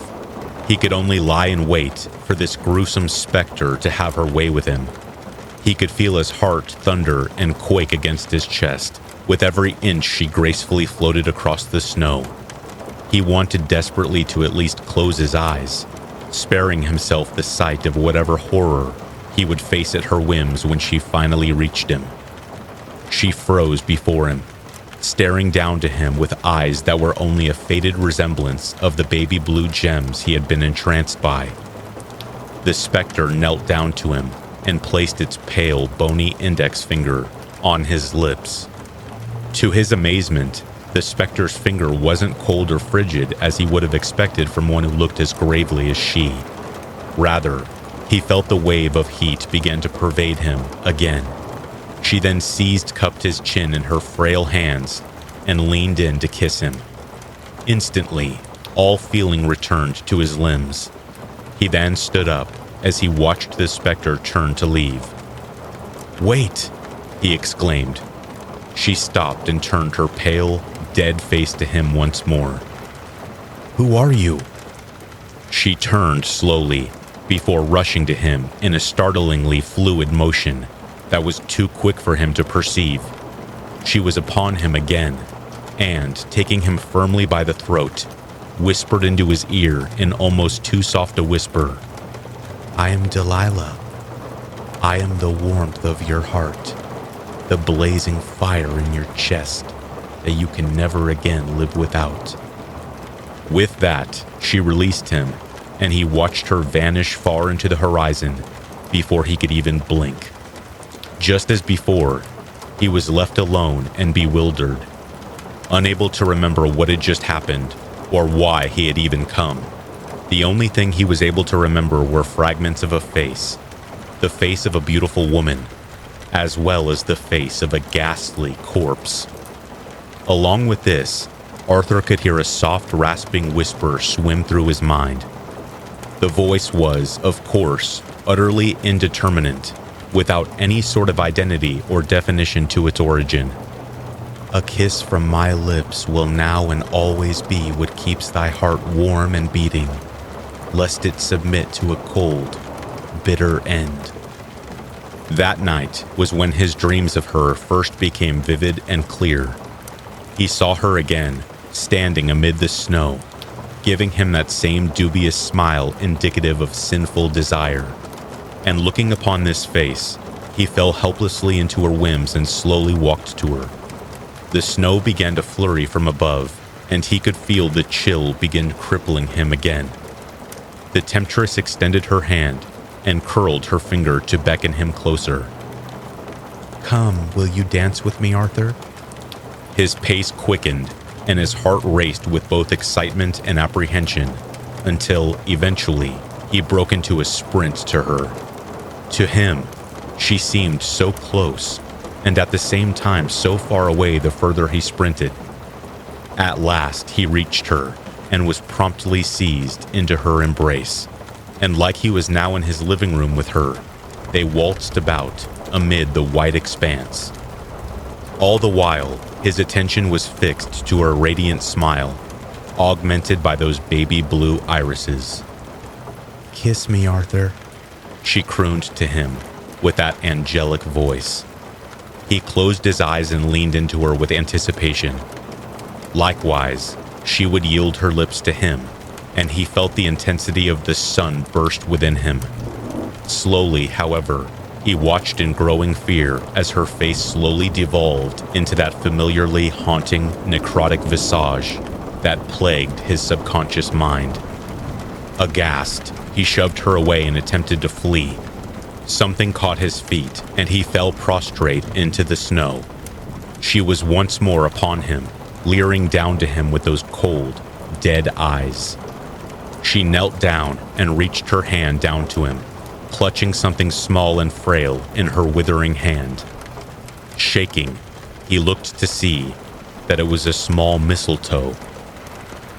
He could only lie in wait for this gruesome specter to have her way with him. He could feel his heart thunder and quake against his chest with every inch she gracefully floated across the snow. He wanted desperately to at least close his eyes, sparing himself the sight of whatever horror he would face at her whims when she finally reached him. She froze before him, staring down to him with eyes that were only a faded resemblance of the baby blue gems he had been entranced by. The specter knelt down to him and placed its pale, bony index finger on his lips. To his amazement, the specter's finger wasn't cold or frigid as he would have expected from one who looked as gravely as she. Rather, he felt the wave of heat begin to pervade him again. She then cupped his chin in her frail hands and leaned in to kiss him. Instantly, all feeling returned to his limbs. He then stood up as he watched the specter turn to leave. "Wait!" he exclaimed. She stopped and turned her pale, dead face to him once more. Who are you?" She turned slowly before rushing to him in a startlingly fluid motion that was too quick for him to perceive. She was upon him again, and, taking him firmly by the throat, whispered into his ear in almost too soft a whisper, "I am Delilah. I am the warmth of your heart, the blazing fire in your chest that you can never again live without." With that, she released him, and he watched her vanish far into the horizon before he could even blink. Just as before, he was left alone and bewildered, unable to remember what had just happened or why he had even come. The only thing he was able to remember were fragments of a face, the face of a beautiful woman, as well as the face of a ghastly corpse. Along with this, Arthur could hear a soft, rasping whisper swim through his mind. The voice was, of course, utterly indeterminate, without any sort of identity or definition to its origin. "A kiss from my lips will now and always be what keeps thy heart warm and beating, lest it submit to a cold, bitter end." That night was when his dreams of her first became vivid and clear. He saw her again, standing amid the snow, giving him that same dubious smile indicative of sinful desire. And looking upon this face, he fell helplessly into her whims and slowly walked to her. The snow began to flurry from above, and he could feel the chill begin crippling him again. The temptress extended her hand and curled her finger to beckon him closer. "Come, will you dance with me, Arthur?" His pace quickened, and his heart raced with both excitement and apprehension, until, eventually, he broke into a sprint to her. To him, she seemed so close, and at the same time so far away the further he sprinted. At last, he reached her, and was promptly seized into her embrace, and like he was now in his living room with her, they waltzed about amid the white expanse. All the while, his attention was fixed to her radiant smile, augmented by those baby blue irises. "Kiss me, Arthur," she crooned to him with that angelic voice. He closed his eyes and leaned into her with anticipation. Likewise, she would yield her lips to him, and he felt the intensity of the sun burst within him. Slowly, however, he watched in growing fear as her face slowly devolved into that familiarly haunting, necrotic visage that plagued his subconscious mind. Aghast, he shoved her away and attempted to flee. Something caught his feet, and he fell prostrate into the snow. She was once more upon him, leering down to him with those cold, dead eyes. She knelt down and reached her hand down to him, clutching something small and frail in her withering hand. Shaking, he looked to see that it was a small mistletoe.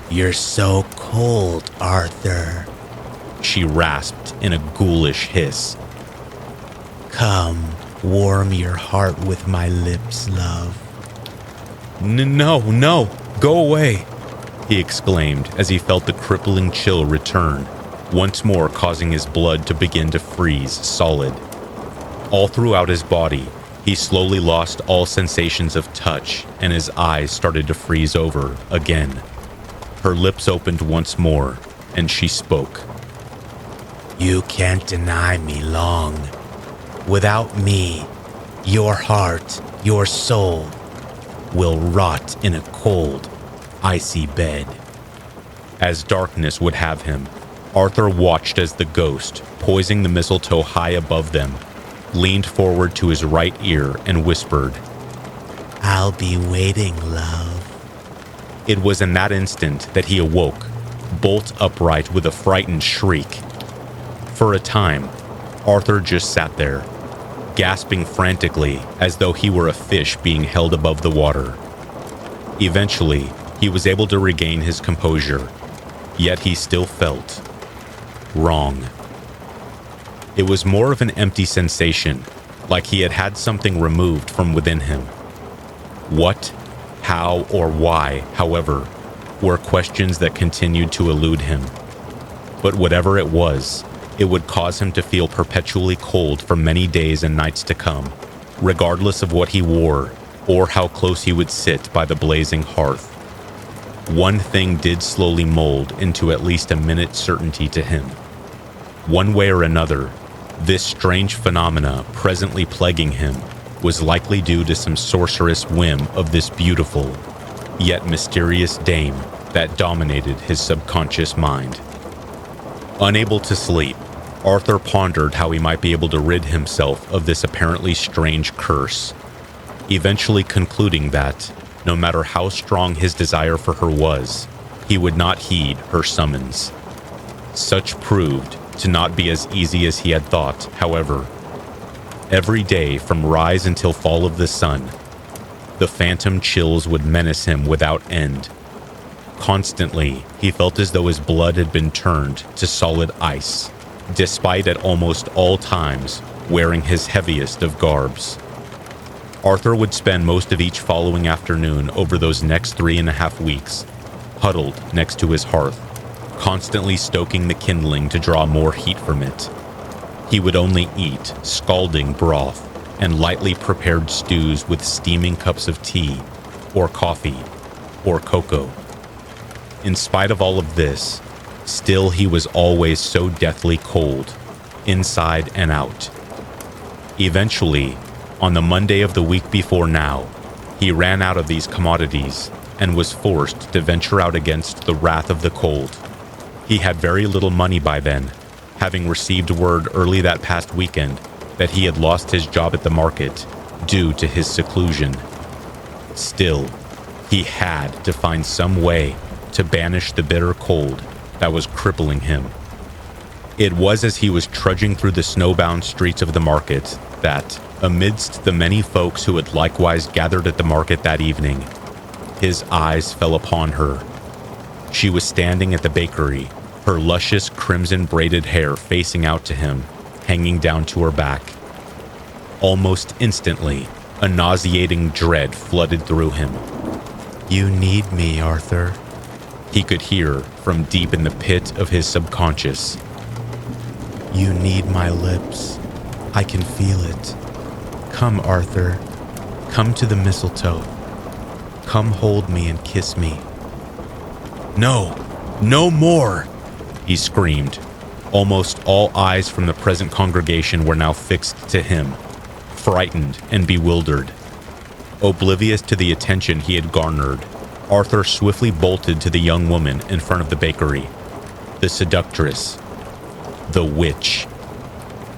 "You're so cold, Arthur," she rasped in a ghoulish hiss. "Come, warm your heart with my lips, love." No, go away," he exclaimed as he felt the crippling chill return, once more causing his blood to begin to freeze solid. All throughout his body, he slowly lost all sensations of touch, and his eyes started to freeze over again. Her lips opened once more, and she spoke. "You can't deny me long. Without me, your heart, your soul, will rot in a cold, icy bed." As darkness would have him, Arthur watched as the ghost, poising the mistletoe high above them, leaned forward to his right ear and whispered, "I'll be waiting, love." It was in that instant that he awoke, bolt upright with a frightened shriek. For a time, Arthur just sat there, gasping frantically as though he were a fish being held above the water. Eventually, he was able to regain his composure, yet he still felt wrong. It was more of an empty sensation, like he had had something removed from within him. What, how, or why, however, were questions that continued to elude him. But whatever it was, it would cause him to feel perpetually cold for many days and nights to come, regardless of what he wore or how close he would sit by the blazing hearth. One thing did slowly mold into at least a minute's certainty to him. One way or another, this strange phenomena presently plaguing him was likely due to some sorcerous whim of this beautiful, yet mysterious dame that dominated his subconscious mind. Unable to sleep, Arthur pondered how he might be able to rid himself of this apparently strange curse, eventually concluding that, no matter how strong his desire for her was, he would not heed her summons. Such proved to not be as easy as he had thought, however. Every day from rise until fall of the sun, the phantom chills would menace him without end. Constantly, he felt as though his blood had been turned to solid ice, despite at almost all times wearing his heaviest of garbs. Arthur would spend most of each following afternoon over those next 3.5 weeks, huddled next to his hearth, constantly stoking the kindling to draw more heat from it. He would only eat scalding broth and lightly prepared stews with steaming cups of tea, or coffee, or cocoa. In spite of all of this, still he was always so deathly cold, inside and out. Eventually, on the Monday of the week before now, he ran out of these commodities and was forced to venture out against the wrath of the cold. He had very little money by then, having received word early that past weekend that he had lost his job at the market due to his seclusion. Still, he had to find some way to banish the bitter cold that was crippling him. It was as he was trudging through the snowbound streets of the market that, amidst the many folks who had likewise gathered at the market that evening, his eyes fell upon her. She was standing at the bakery, her luscious crimson braided hair facing out to him, hanging down to her back. Almost instantly, a nauseating dread flooded through him. "You need me, Arthur," he could hear from deep in the pit of his subconscious. "You need my lips. I can feel it. Come, Arthur. Come to the mistletoe. Come hold me and kiss me." "No, no more!" he screamed. Almost all eyes from the present congregation were now fixed to him, frightened and bewildered. Oblivious to the attention he had garnered, Arthur swiftly bolted to the young woman in front of the bakery. The seductress. The witch.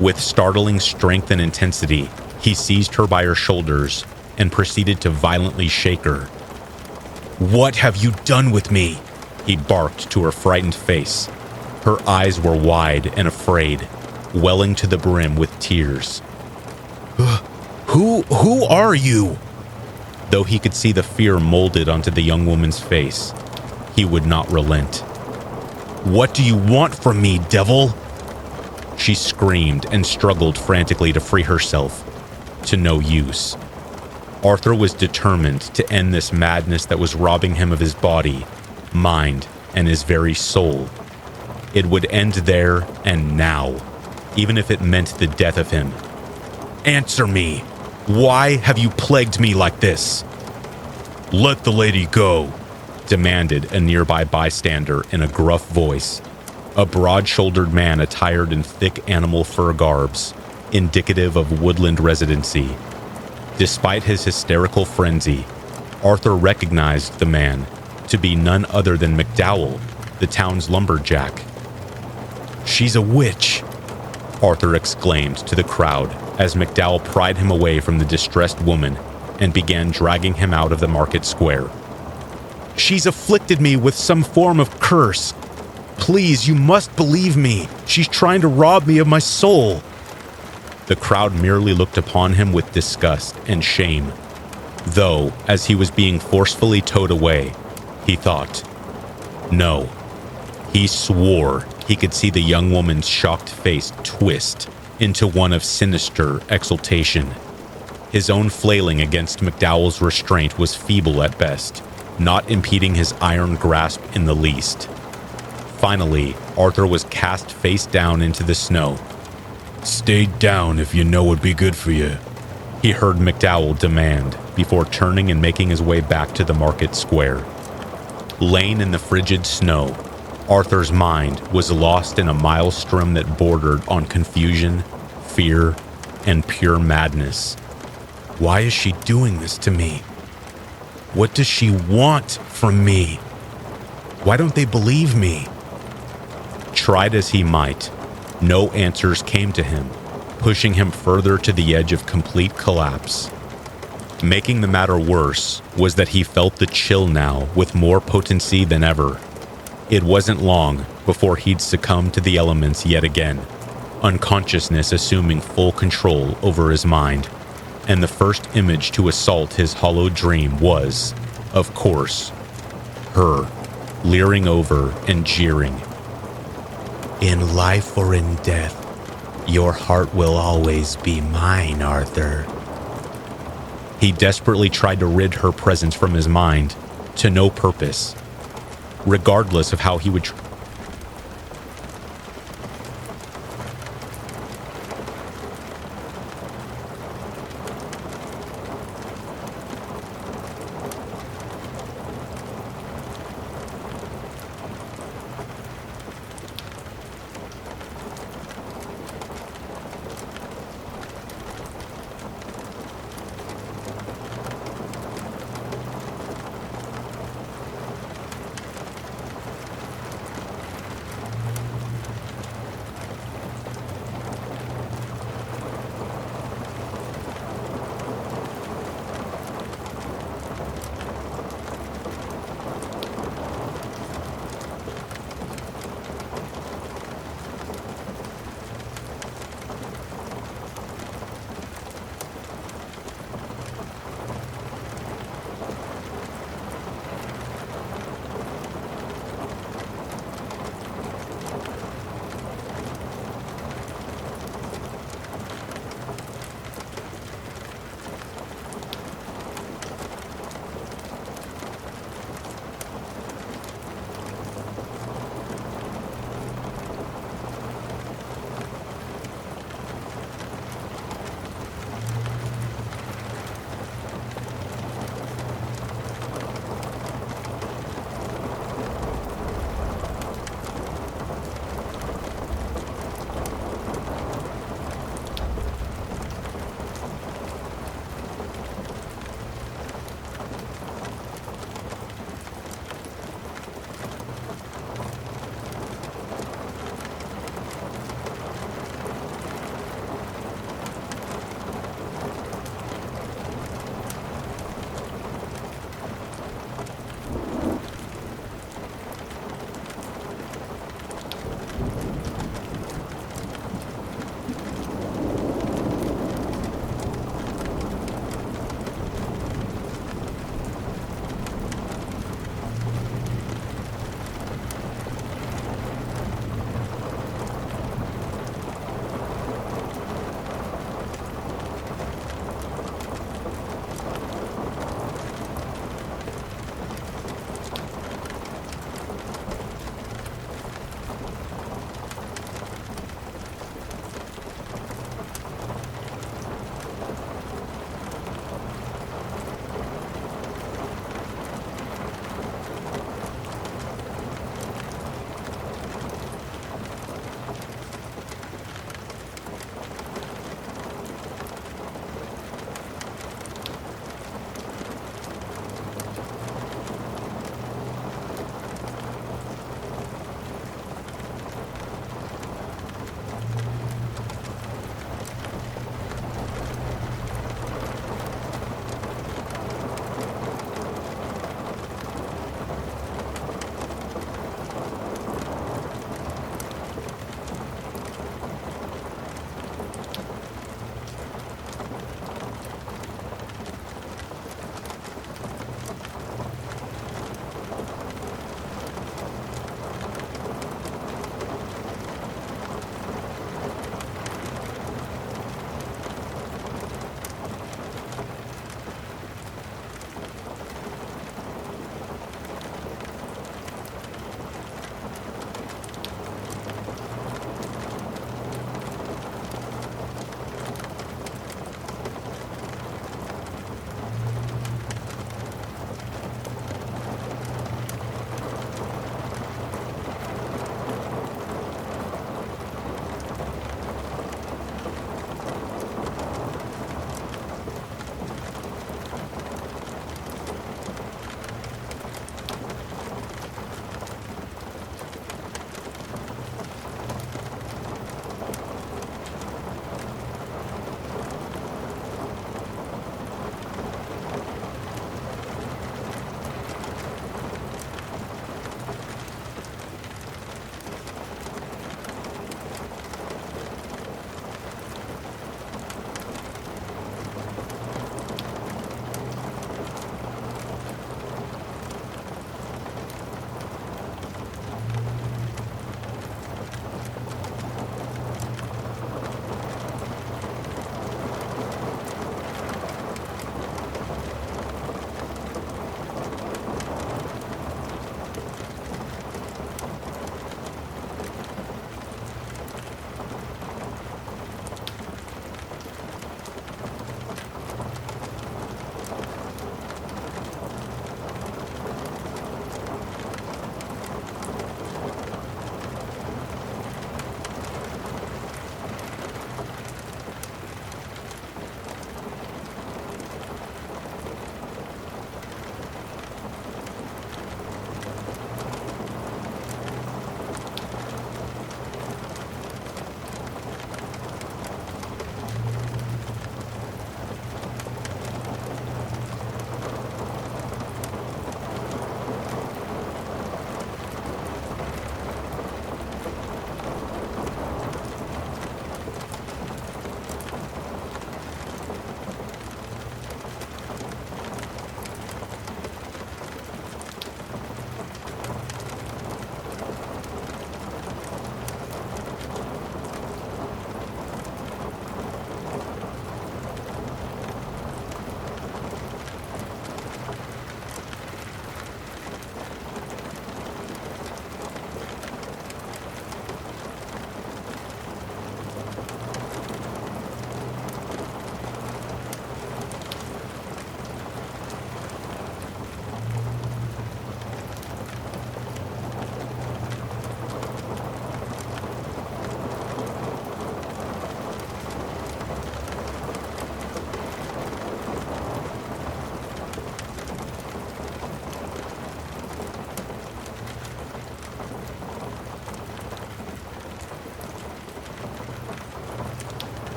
With startling strength and intensity, he seized her by her shoulders and proceeded to violently shake her. "What have you done with me?" he barked to her frightened face. Her eyes were wide and afraid, welling to the brim with tears. Who are you?" Though he could see the fear molded onto the young woman's face, he would not relent. "What do you want from me, devil?" She screamed and struggled frantically to free herself, to no use. Arthur was determined to end this madness that was robbing him of his body, mind, and his very soul. It would end there and now, even if it meant the death of him. "Answer me! Why have you plagued me like this?" "Let the lady go," demanded a nearby bystander in a gruff voice, a broad-shouldered man attired in thick animal fur garbs, indicative of woodland residency. Despite his hysterical frenzy, Arthur recognized the man to be none other than McDowell, the town's lumberjack. "She's a witch," Arthur exclaimed to the crowd as McDowell pried him away from the distressed woman and began dragging him out of the market square. "She's afflicted me with some form of curse. Please, you must believe me. She's trying to rob me of my soul." The crowd merely looked upon him with disgust and shame, though, as he was being forcefully towed away, he thought, no. He swore he could see the young woman's shocked face twist into one of sinister exultation. His own flailing against McDowell's restraint was feeble at best, not impeding his iron grasp in the least. Finally, Arthur was cast face down into the snow. "Stay down if you know what'd be good for you," he heard McDowell demand, before turning and making his way back to the market square. Laying in the frigid snow, Arthur's mind was lost in a maelstrom that bordered on confusion, fear, and pure madness. Why is she doing this to me? What does she want from me? Why don't they believe me? Tried as he might, no answers came to him, pushing him further to the edge of complete collapse. Making the matter worse was that he felt the chill now with more potency than ever. It wasn't long before he'd succumb to the elements yet again, unconsciousness assuming full control over his mind, and the first image to assault his hollow dream was, of course, her, leering over and jeering. "In life or in death, your heart will always be mine, Arthur." He desperately tried to rid her presence from his mind, to no purpose. Regardless of how he would